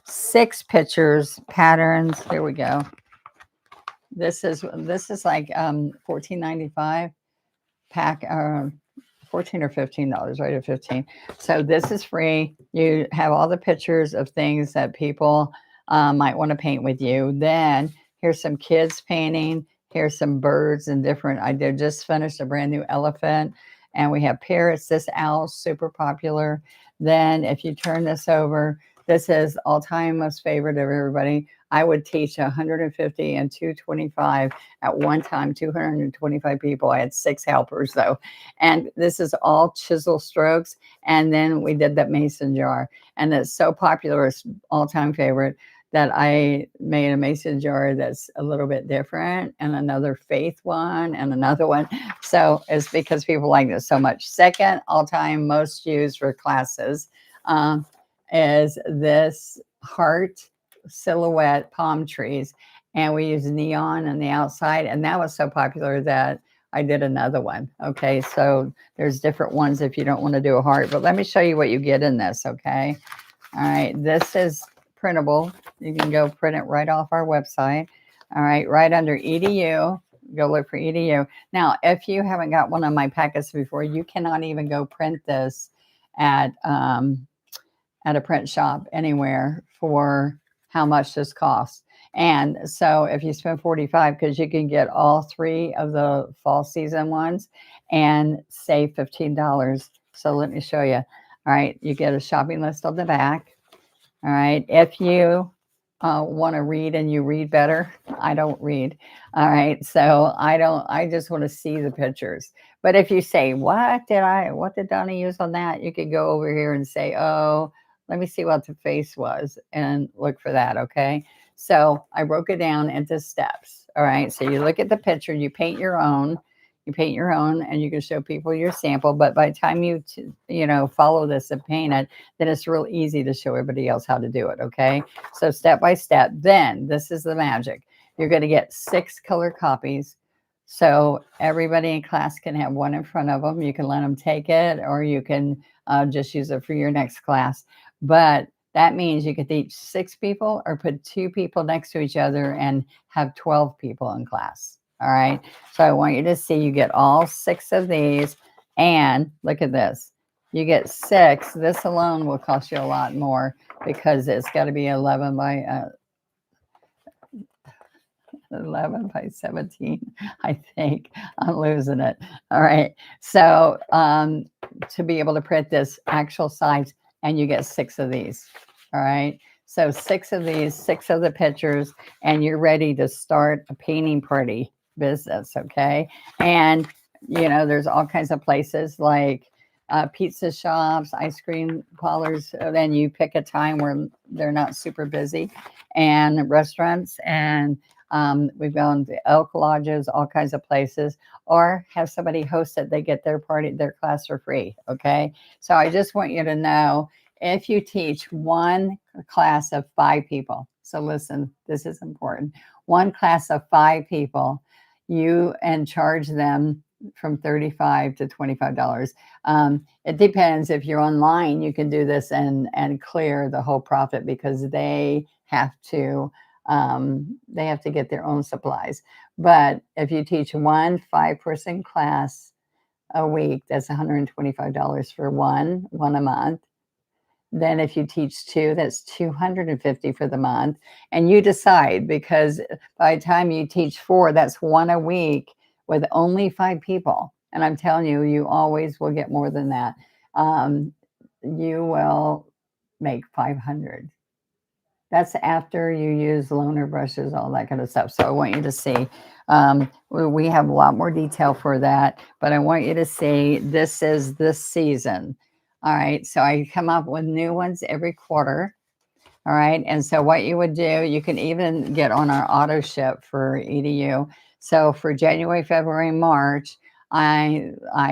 6 pictures, patterns. Here we go. This is like $14.95 pack, 14 or $15, right? At 15. So this is free. You have all the pictures of things that people might want to paint with you. Then here's some kids painting. Here's some birds and different. I did just finished a brand new elephant, and we have parrots. This owl's super popular. Then if you turn this over, this is all-time most favorite of everybody. I would teach 150 and 225 at one time, 225 people. I had 6 helpers though. And this is all chisel strokes. And then we did that mason jar. And it's so popular, it's all-time favorite, that I made a mason jar that's a little bit different, and another faith one, and another one. So it's because people like this so much. Second all-time most used for classes is this heart silhouette palm trees, and we use neon on the outside, and that was so popular that I did another one. Okay, so there's different ones if you don't want to do a heart, but let me show you what you get in this. Okay, all right, this is printable. You can go print it right off our website. All right, right under EDU, go look for EDU. Now if you haven't got one of my packets before, you cannot even go print this at at a print shop anywhere for how much this costs. And so if you spend 45, because you can get all 3 of the fall season ones and save $15. So let me show you. All right, you get a shopping list on the back. All right, if you want to read and you read better, I don't read. All right, so I just want to see the pictures. But if you say, what did Donna use on that? You could go over here and say, oh, let me see what the face was and look for that. Okay, so I broke it down into steps. All right, so you look at the picture, you paint your own. You paint your own, and you can show people your sample. But by the time you follow this and paint it, then it's real easy to show everybody else how to do it. Okay, so step by step. Then this is the magic. You're going to get 6 color copies, so everybody in class can have one in front of them. You can let them take it, or you can just use it for your next class. But that means you could teach 6 people, or put 2 people next to each other and have 12 people in class. All right. So I want you to see you get all 6 of these, and look at this. You get 6. This alone will cost you a lot more because it's got to be 11 by 17. I think I'm losing it. All right. So to be able to print this actual size, and you get 6 of these. All right. So 6 of these, 6 of the pictures, and you're ready to start a painting party business. Okay. And there's all kinds of places like pizza shops, ice cream parlors. Then you pick a time where they're not super busy, and restaurants, and we've gone to elk lodges, all kinds of places, or have somebody host it. They get their class for free. Okay. So I just want you to know, if you teach one class of 5 people, so listen, this is important. One class of 5 people, and charge them from $35 to $25. It depends. If you're online, you can do this and clear the whole profit, because they have to get their own supplies. But if you teach one 5-person class a week, that's $125 for one a month. Then if you teach 2, that's $250 for the month. And you decide, because by the time you teach 4, that's 1 a week with only 5 people. And I'm telling you, you always will get more than that. You will make $500. That's after you use loaner brushes, all that kind of stuff. So I want you to see, we have a lot more detail for that, but I want you to see, this is this season. All right. So I come up with new ones every quarter. All right. And so what you would do, you can even get on our auto ship for EDU. So for January, February, March, I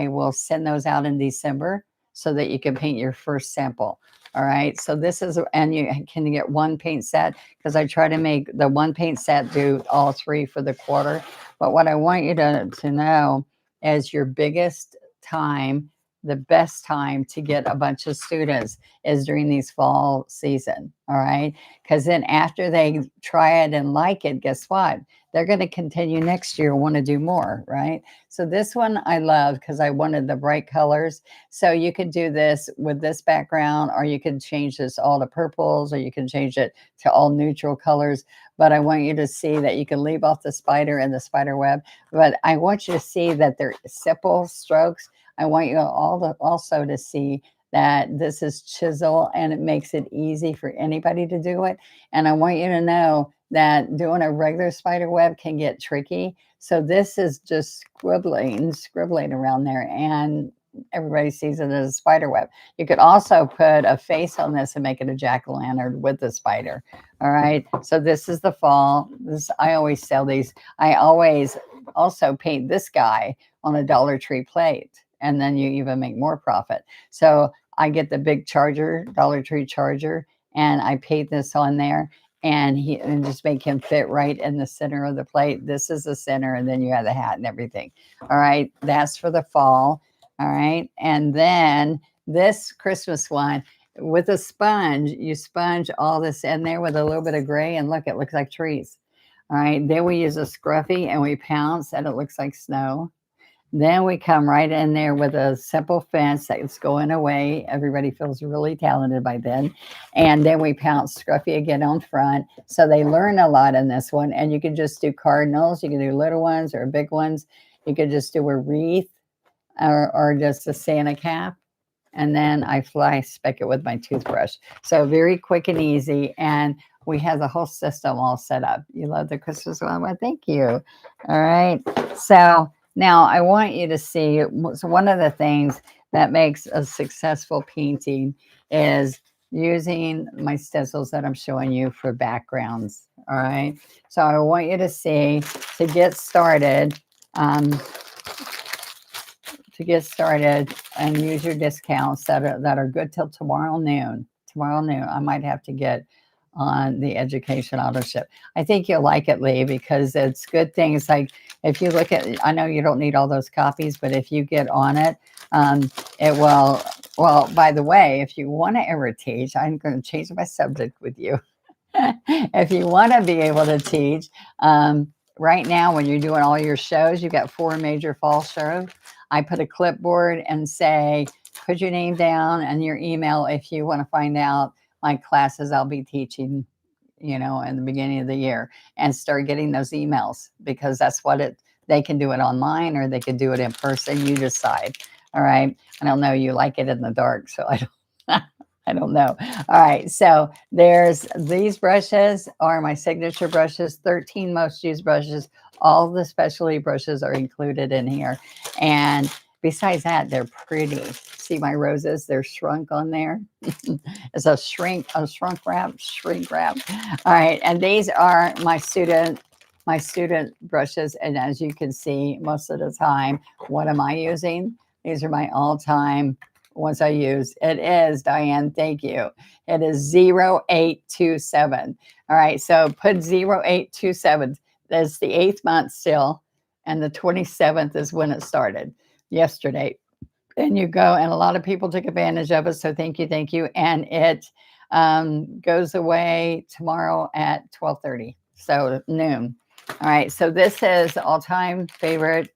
will send those out in December so that you can paint your first sample. All right. So this is, and you can get 1 paint set, because I try to make the 1 paint set do all 3 for the quarter. But what I want you to know is your biggest time, the best time to get a bunch of students is during these fall season. All right. Because then after they try it and like it, guess what? They're going to continue next year, want to do more. Right. So this one I love because I wanted the bright colors. So you could do this with this background, or you can change this all to purples, or you can change it to all neutral colors. But I want you to see that you can leave off the spider and the spider web. But I want you to see that they're simple strokes. I want you also to see that this is chisel, and it makes it easy for anybody to do it. And I want you to know that doing a regular spider web can get tricky. So this is just scribbling around there, and everybody sees it as a spider web. You could also put a face on this and make it a jack-o'-lantern with the spider. All right. So this is the fall. I always sell these. I always also paint this guy on a Dollar Tree plate, and then you even make more profit. So I get the big charger, Dollar Tree charger, and I paint this on there, and just make him fit right in the center of the plate. This is the center, and then you have the hat and everything. All right, that's for the fall. All right, and then this Christmas one, with a sponge, you sponge all this in there with a little bit of gray, and look, it looks like trees. All right, then we use a scruffy and we pounce, and it looks like snow. Then we come right in there with a simple fence that's going away. Everybody feels really talented by then. And then we pounce Scruffy again on front. So they learn a lot in this one. And you can just do cardinals. You can do little ones or big ones. You could just do a wreath or just a Santa cap. And then I fly speck it with my toothbrush. So very quick and easy. And we have the whole system all set up. You love the Christmas one? Well, thank you. All right. So now I want you to see, so one of the things that makes a successful painting is using my stencils that I'm showing you for backgrounds. All right. So I want you to see, to get started, and use your discounts that are good till tomorrow noon. Tomorrow noon, I might have to get on the education auto ship. I think you'll like it, Lee, because it's good things like if you look at, I know you don't need all those copies, but if you get on it, it will, well, by the way, if you want to ever teach, I'm going to change my subject with you. If you want to be able to teach, right now when you're doing all your shows, you've got 4 major fall shows. I put a clipboard and say, put your name down and your email if you want to find out my classes I'll be teaching, in the beginning of the year, and start getting those emails, because that's what they can do it online or they can do it in person. You decide. All right. I don't know. You like it in the dark, so I don't. I don't know. All right. So there's these brushes are my signature brushes, 13 most used brushes. All the specialty brushes are included in here. And besides that, they're pretty. See my roses? They're shrunk on there. It's a shrink wrap. All right. And these are my student brushes. And as you can see, most of the time, what am I using? These are my all-time ones I use. It is, Diane, thank you. It is 0827. All right, so put 0827. That's the 8th month still, and the 27th is when it started, yesterday. And you go, and a lot of people took advantage of it, so thank you. And it goes away tomorrow at 12:30, so noon. All right, so this is all-time favorite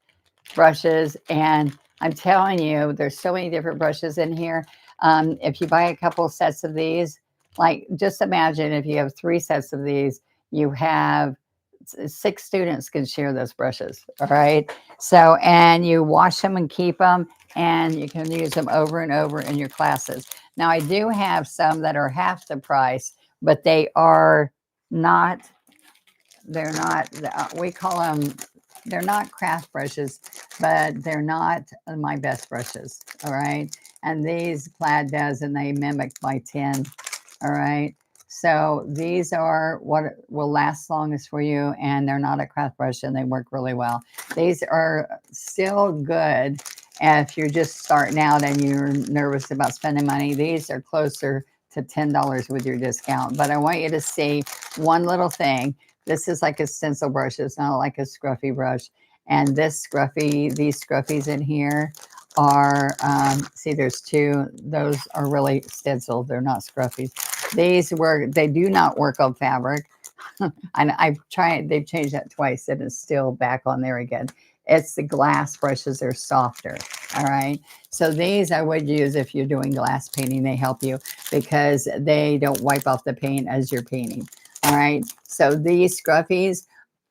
brushes, and I'm telling you, there's so many different brushes in here. If you buy a couple sets of these, like just imagine if you have 3 sets of these, you have 6 students can share those brushes. All right. So, and you wash them and keep them, and you can use them over and over in your classes. Now, I do have some that are half the price, but they are not, we call them, they're not craft brushes, but they're not my best brushes. All right. And these Plaid does, and they mimic my tin. All right. So these are what will last longest for you, and they're not a craft brush, and they work really well. These are still good if you're just starting out and you're nervous about spending money. These are closer to $10 with your discount. But I want you to see one little thing. This is like a stencil brush. It's not like a scruffy brush. And these scruffies in here are, see, there's 2. Those are really stencil. They're not scruffies. They do not work on fabric. And I've tried, they've changed that twice, and it's still back on there again. It's the glass brushes, they're softer. All right. So these I would use if you're doing glass painting. They help you because they don't wipe off the paint as you're painting. All right. So these scruffies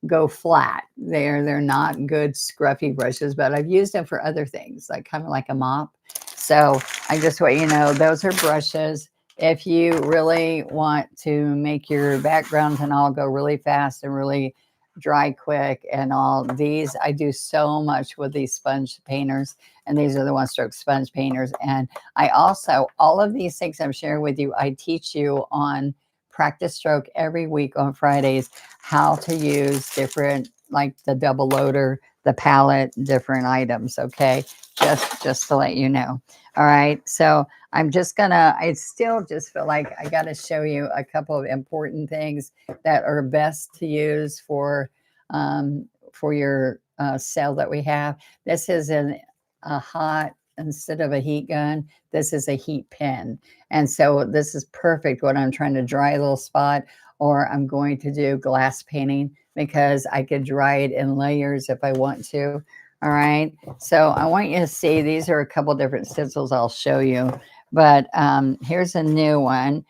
go flat. They're not good scruffy brushes, but I've used them for other things, like kind of like a mop. So I just want you to know those are brushes. If you really want to make your backgrounds and all go really fast and really dry quick and all, these I do so much with these sponge painters, and these are the one stroke sponge painters. And I also, all of these things I'm sharing with you, I teach you on Practice Stroke every week on Fridays, how to use different, like the double loader, the palette, different items. Okay. Just to let you know. All right. So I'm just gonna, I still just feel like I got to show you a couple of important things that are best to use for your sale that we have. This is a hot, instead of a heat gun, this is a heat pen. And so this is perfect when I'm trying to dry a little spot, or I'm going to do glass painting, because I could dry it in layers if I want to. All right. So I want you to see, these are a couple different stencils I'll show you. But here's a new one.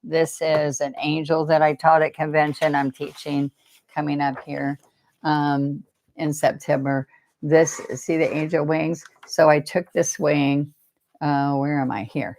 This is an angel that I taught at convention. I'm teaching coming up here in September. This, see the angel wings? So I took this wing. Where am I? Here.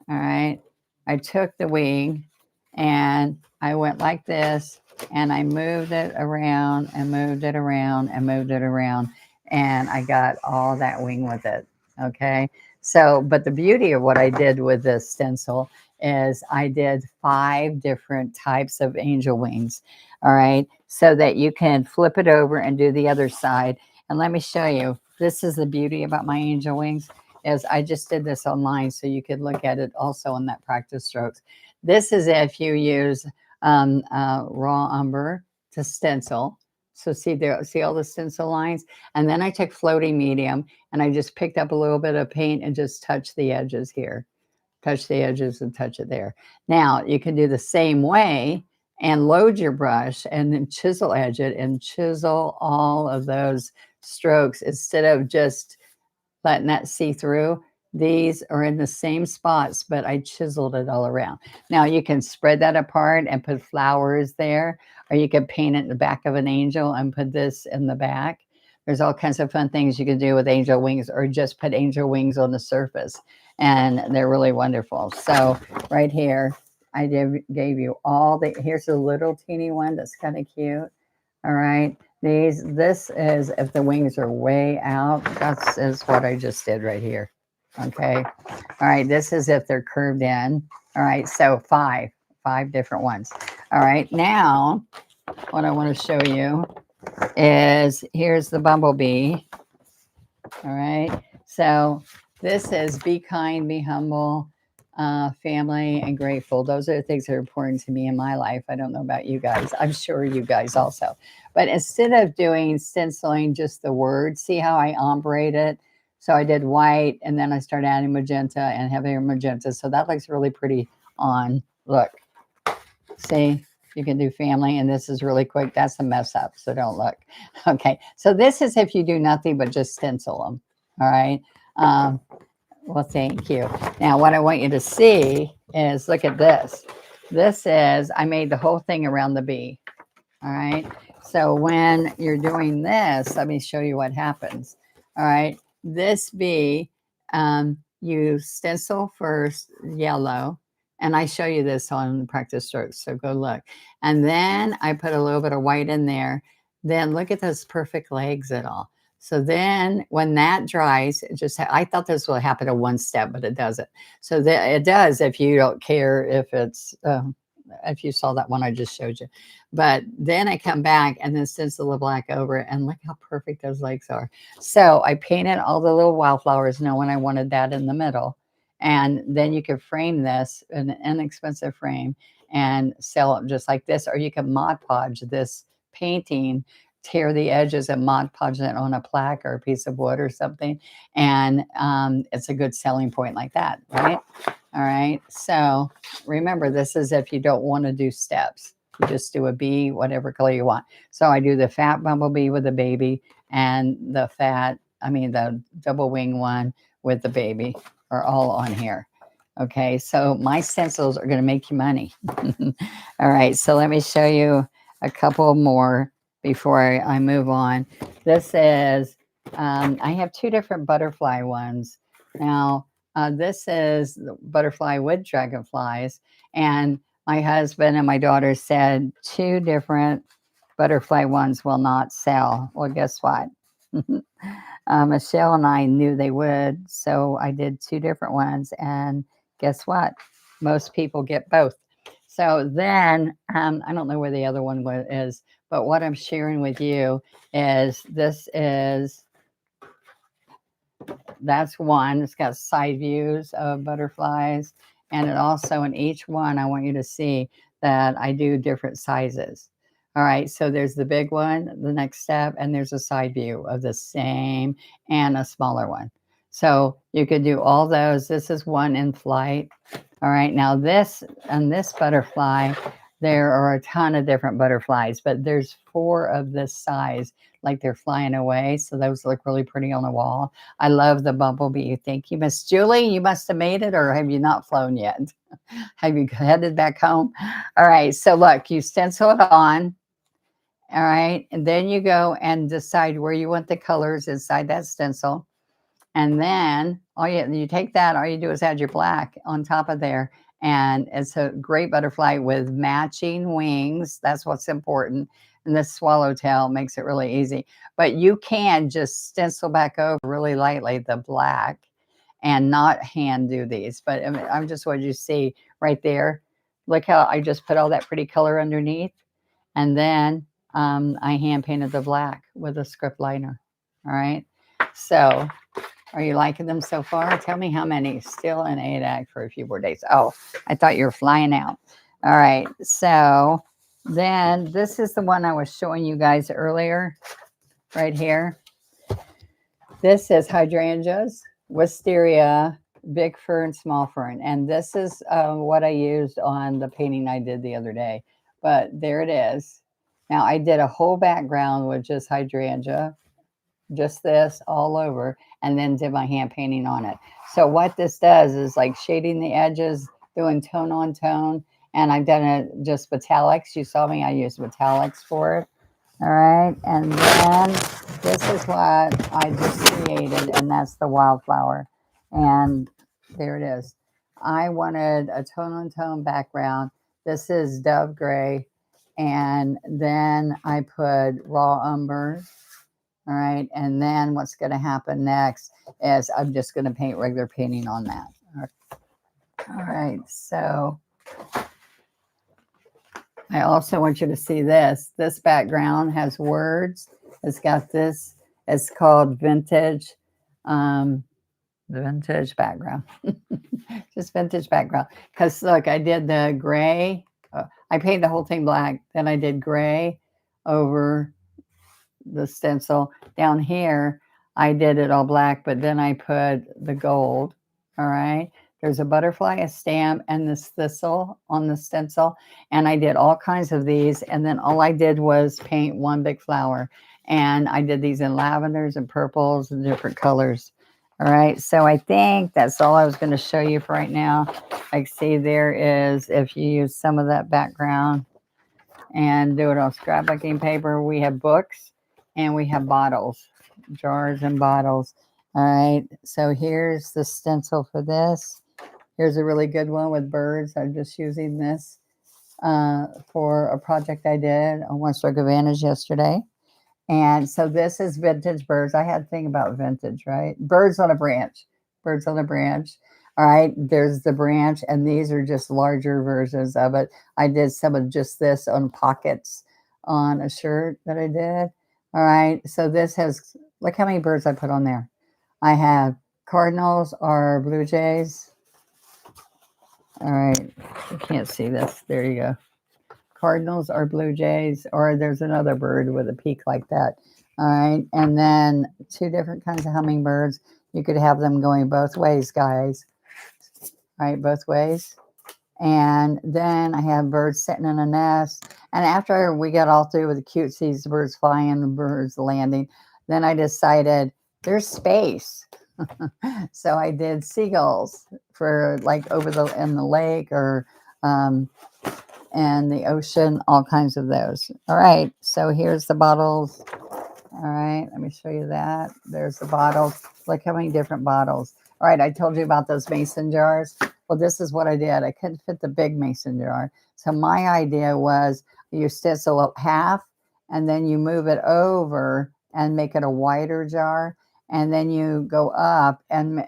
All right. I took the wing and I went like this and I moved it around and moved it around and moved it around. And I got all that wing with it. Okay. So, but the beauty of what I did with this stencil is I did 5 different types of angel wings. All right. So that you can flip it over and do the other side. And let me show you. This is the beauty about my angel wings is I just did this online so you could look at it also on that practice strokes. This is if you use raw umber to stencil. So see there, see all the stencil lines? And then I took floating medium and I just picked up a little bit of paint and just touched the edges here. Touch the edges and touch it there. Now you can do the same way and load your brush and then chisel edge it and chisel all of those strokes instead of just letting that see through. These are in the same spots, but I chiseled it all around. Now you can spread that apart and put flowers there, or you can paint it in the back of an angel and put this in the back. There's all kinds of fun things you can do with angel wings, or just put angel wings on the surface, and they're really wonderful. So right here, I gave you all the, here's a little teeny one that's kind of cute. All right. This is if the wings are way out. That's is what I just did right here. Okay. All right. This is if they're curved in. All right. So five different ones. All right. Now, what I want to show you is here's the bumblebee. All right. So this is be kind, be humble, family, and grateful. Those are the things that are important to me in my life. I don't know about you guys. I'm sure you guys also. But instead of doing stenciling just the words, see how I ombre it? So I did white, and then I started adding magenta and heavier magenta. So that looks really pretty on. Look. See? You can do family, and this is really quick. That's a mess up, so don't look. Okay. So this is if you do nothing but just stencil them. All right. Well, thank you. Now, what I want you to see is look at this. This is, I made the whole thing around the bee. All right. So when you're doing this, let me show you what happens. All right. This bee, you stencil first yellow. And I show you this on practice strokes. So go look. And then I put a little bit of white in there. Then look at those perfect legs and all. So then when that dries, it just, I thought this will happen in one step, but it doesn't. So it does if you don't care if it's, if you saw that one I just showed you. But then I come back and then stencil the black over it, and look how perfect those legs are. So I painted all the little wildflowers knowing I wanted that in the middle. And then you could frame this in an inexpensive frame and sell it just like this, or you can Mod Podge this painting, tear the edges and Mod Podge it on a plaque or a piece of wood or something. And it's a good selling point like that, right? All right. So remember, this is if you don't want to do steps. You just do a bee, whatever color you want. So I do the fat bumblebee with the baby and the the double wing one with the baby are all on here. Okay. So my stencils are going to make you money. All right. So let me show you a couple more before I move on. This is, I have 2 different butterfly ones. Now, this is butterfly with dragonflies. And my husband and my daughter said 2 different butterfly ones will not sell. Well, guess what? Michelle and I knew they would. So I did 2 different ones. And guess what? Most people get both. So then, I don't know where the other one is, but what I'm sharing with you is that's one. It's got side views of butterflies. And it also, in each one, I want you to see that I do different sizes. All right, so there's the big one, the next step, and there's a side view of the same and a smaller one. So you could do all those. This is one in flight. All right, now this butterfly, there are a ton of different butterflies, but there's 4 of this size. like they're flying away. So those look really pretty on the wall. I love the bumblebee. Thank you, Miss Julie. You must have made it, or have you not flown yet? Have you headed back home? All right. So look, you stencil it on. All right. And then you go and decide where you want the colors inside that stencil. And then you take that, all you do is add your black on top of there. And it's a great butterfly with matching wings. That's what's important. And this swallowtail makes it really easy. But you can just stencil back over really lightly the black and not hand do these. But I mean, I'm just what you see right there. Look how I just put all that pretty color underneath. And then I hand painted the black with a script liner. All right. So are you liking them so far? Tell me how many. Still in ADAC for a few more days. Oh, I thought you were flying out. All right. So then this is the one I was showing you guys earlier, right here. This is hydrangeas, wisteria, big fern, small fern. And this is what I used on the painting I did the other day. But there it is. Now I did a whole background with just hydrangea, just this all over, and then did my hand painting on it. So what this does is like shading the edges, doing tone on tone, and I've done it just metallics. You saw me, I used metallics for it. All right, and then this is what I just created, and that's the wildflower. And there it is. I wanted a tone on tone background. This is dove gray, and then I put raw umber. All right. And then what's going to happen next is I'm just going to paint regular painting on that. All right. So I also want you to see this. This background has words. It's got this. It's called vintage. Vintage background. Just vintage background. Because look, I did the gray. I painted the whole thing black. Then I did gray over the stencil. Down here I did it all black, but then I put the gold. All right, there's a butterfly, a stamp, and this thistle on the stencil, and I did all kinds of these, and then all I did was paint one big flower, and I did these in lavenders and purples and different colors. All right, so I think that's all I was going to show you for right now. Like, see, there is, if you use some of that background and do it on scrapbooking paper, we have books. And we have bottles, jars and bottles. All right, so here's the stencil for this. Here's a really good one with birds. I'm just using this for a project I did on One Stroke Advantage yesterday. And so this is vintage birds. I had a thing about vintage, right? Birds on a branch. Birds on a branch. All right, there's the branch, and these are just larger versions of it. I did some of just this on pockets on a shirt that I did. All right, so this has, look how many birds I put on there. I have cardinals or blue jays. All right, you can't see this. There you go. Cardinals or blue jays, or there's another bird with a peak like that. All right, and then two different kinds of hummingbirds. You could have them going both ways, guys. All right, both ways. And then I have birds sitting in a nest. And after we got all through with the cutesies, the birds flying, the birds landing, then I decided there's space. So I did seagulls for like over in the lake or and the ocean, all kinds of those. All right, so here's the bottles. All right, let me show you that. There's the bottles. Look how many different bottles. All right, I told you about those mason jars. Well, this is what I did. I couldn't fit the big mason jar. So my idea was you stencil up half, and then you move it over and make it a wider jar. And then you go up and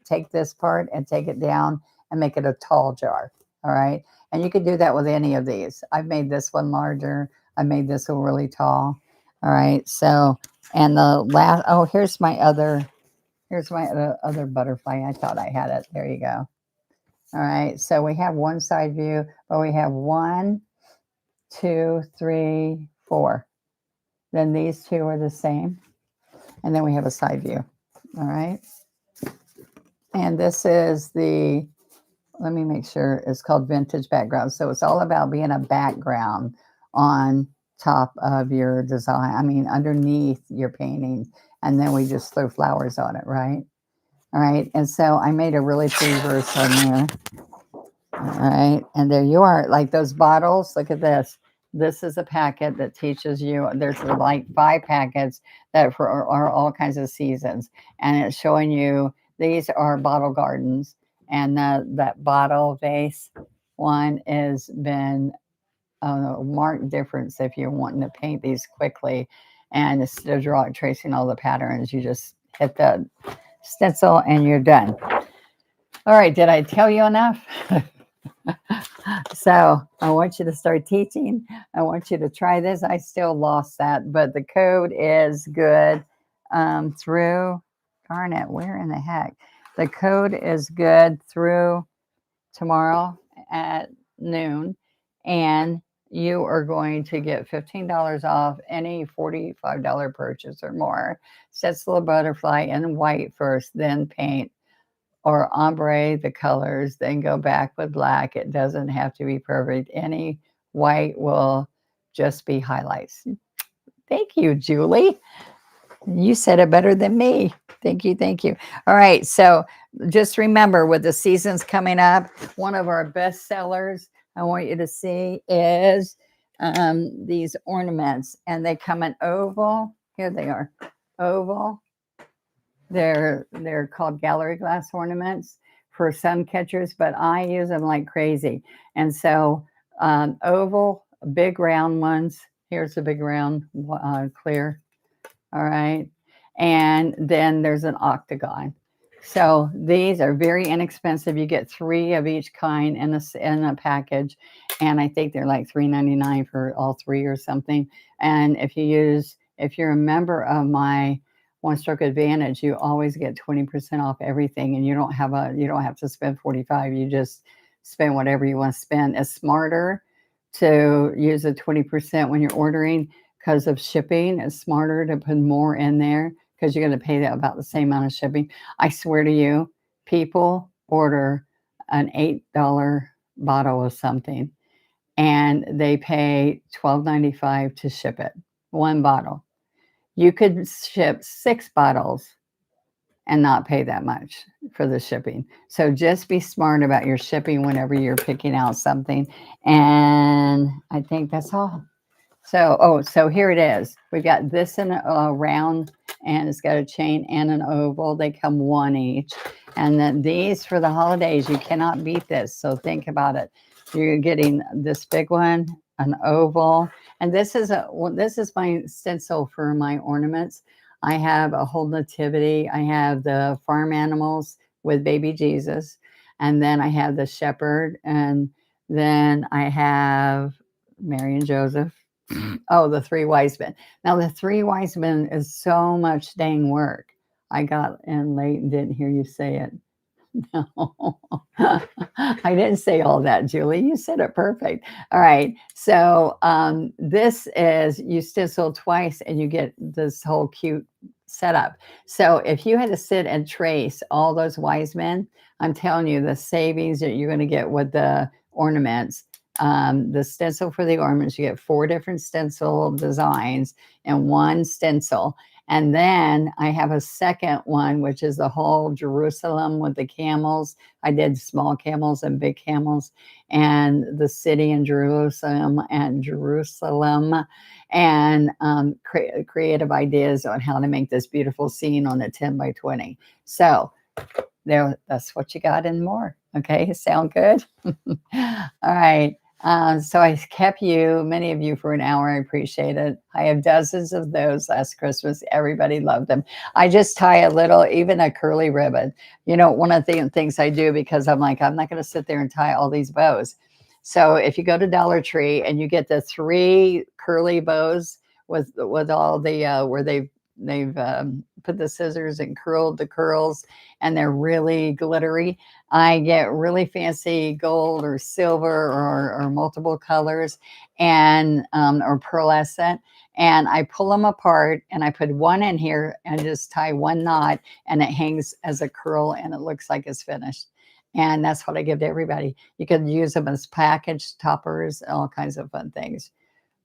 take this part and take it down and make it a tall jar. All right. And you could do that with any of these. I've made this one larger. I made this one really tall. All right. So, and the last, oh, here's my other butterfly. I thought I had it. There you go. All right. So we have one side view, but we have 1, 2, 3, 4. Then these two are the same. And then we have a side view. All right. And this is the, let me make sure, it's called vintage background. So it's all about being a background on top of your design. I mean, underneath your paintings. And then we just throw flowers on it, right? All right. And so I made a really pretty verse on there. All right. And there you are. Like those bottles. Look at this. This is a packet that teaches you. There's like 5 packets that are all kinds of seasons. And it's showing you these are bottle gardens. And that bottle vase one has been a marked difference if you're wanting to paint these quickly. And instead of tracing all the patterns, you just hit the stencil and you're done. All right. Did I tell you enough? So I want you to start teaching. I want you to try this. I still lost that, but the code is good through, darn it, where in the heck? The code is good through tomorrow at noon, and you are going to get $15 off any $45 purchase or more. Stencil a butterfly in white first, then paint or ombre the colors, then go back with black. It doesn't have to be perfect. Any white will just be highlights. Thank you, Julie. You said it better than me. Thank you. Thank you. All right. So just remember with the seasons coming up, one of our best sellers I want you to see is these ornaments, and they come in oval. Here they are, oval. They're called gallery glass ornaments for sun catchers, but I use them like crazy. And so oval, big round ones. Here's a big round clear. All right. And then there's an octagon. So these are very inexpensive. You get 3 of each kind in a package. And I think they're like $3.99 for all 3 or something. And if you're a member of my One Stroke Advantage, you always get 20% off everything. And you don't have to spend 45. You just spend whatever you want to spend. It's smarter to use the 20% when you're ordering because of shipping. It's smarter to put more in there because you're going to pay about the same amount of shipping. I swear to you, people order an $8 bottle of something and they pay $12.95 to ship it. 1 bottle. You could ship 6 bottles and not pay that much for the shipping. So just be smart about your shipping whenever you're picking out something. And I think that's all. So here it is. We've got this in a round, and it's got a chain and an oval. They come 1 each. And then these for the holidays, you cannot beat this. So think about it. You're getting this big one, an oval. And this is my stencil for my ornaments. I have a whole nativity. I have the farm animals with baby Jesus. And then I have the shepherd. And then I have Mary and Joseph. Oh, the 3 wise men. Now, the 3 wise men is so much dang work. I got in late and didn't hear you say it. No, I didn't say all that, Julie. You said it perfect. All right. So this is, you stencil twice and you get this whole cute setup. So if you had to sit and trace all those wise men, I'm telling you the savings that you're going to get with the ornaments. The stencil for the ornaments, you get 4 different stencil designs and 1 stencil. And then I have a second one, which is the whole Jerusalem with the camels. I did small camels and big camels, and the city in Jerusalem and creative ideas on how to make this beautiful scene on a 10 by 20. So that's what you got and more. Okay, sound good? All right. So I kept many of you for an hour. I appreciate it. I have dozens of those last Christmas. Everybody loved them. I just tie even a curly ribbon. You know, one of the things I do, because I'm like, I'm not going to sit there and tie all these bows. So if you go to Dollar Tree and you get the 3 curly bows with all the where they've put the scissors and curled the curls, and they're really glittery. I get really fancy gold or silver or multiple colors and or pearlescent, and I pull them apart and I put 1 in here and just tie 1 knot, and it hangs as a curl and it looks like it's finished. And that's what I give to everybody. You can use them as package toppers, all kinds of fun things.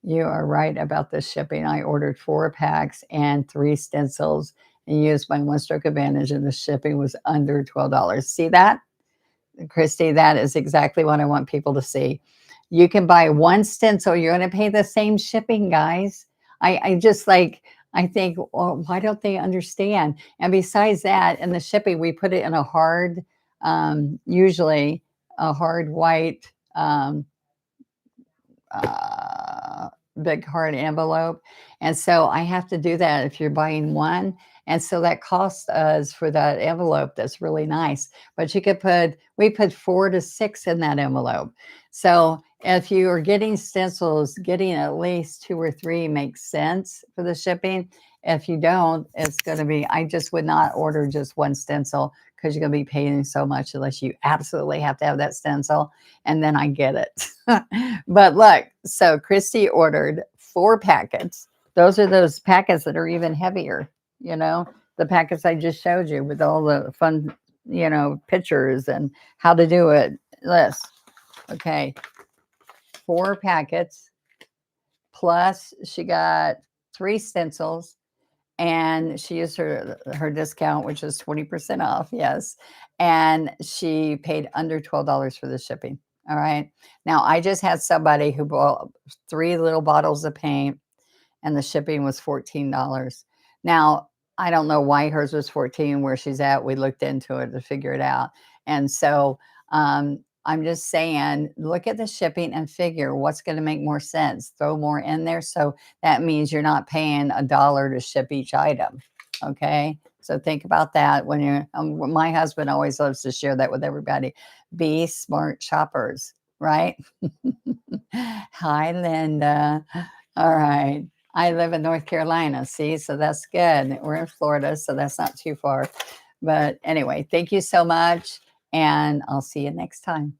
You are right about the shipping. I ordered 4 packs and 3 stencils and used my one stroke advantage, and the shipping was under $12. See that? Christy, that is exactly what I want people to see. You can buy one stencil, you're going to pay the same shipping, guys. I just like, I think, well, why don't they understand? And besides that, in the shipping, we put it in a hard, usually a hard white, uh, big hard envelope. And so I have to do that if you're buying one. And so that costs us for that envelope. That's really nice. But you could put, we put 4 to 6 in that envelope. So if you are getting stencils, getting at least 2 or 3 makes sense for the shipping. If you don't, it's going to be, I just would not order just one stencil because you're going to be paying so much unless you absolutely have to have that stencil. And then I get it. But look, so Christy ordered 4 packets. Those are those packets that are even heavier, you know, the packets I just showed you with all the fun, you know, pictures and how to do it. This, okay, 4 packets, plus she got 3 stencils, and she used her discount, which is 20% off. Yes. And she paid under $12 for the shipping. All right. Now I just had somebody who bought 3 little bottles of paint and the shipping was $14. Now, I don't know why hers was 14 where she's at. We looked into it to figure it out. And so I'm just saying, look at the shipping and figure what's going to make more sense. Throw more in there. So that means you're not paying $1 to ship each item. Okay. So think about that when you're, my husband always loves to share that with everybody. Be smart shoppers, right? Hi, Linda. All right. I live in North Carolina, see, so that's good. We're in Florida, so that's not too far. But anyway, thank you so much, and I'll see you next time.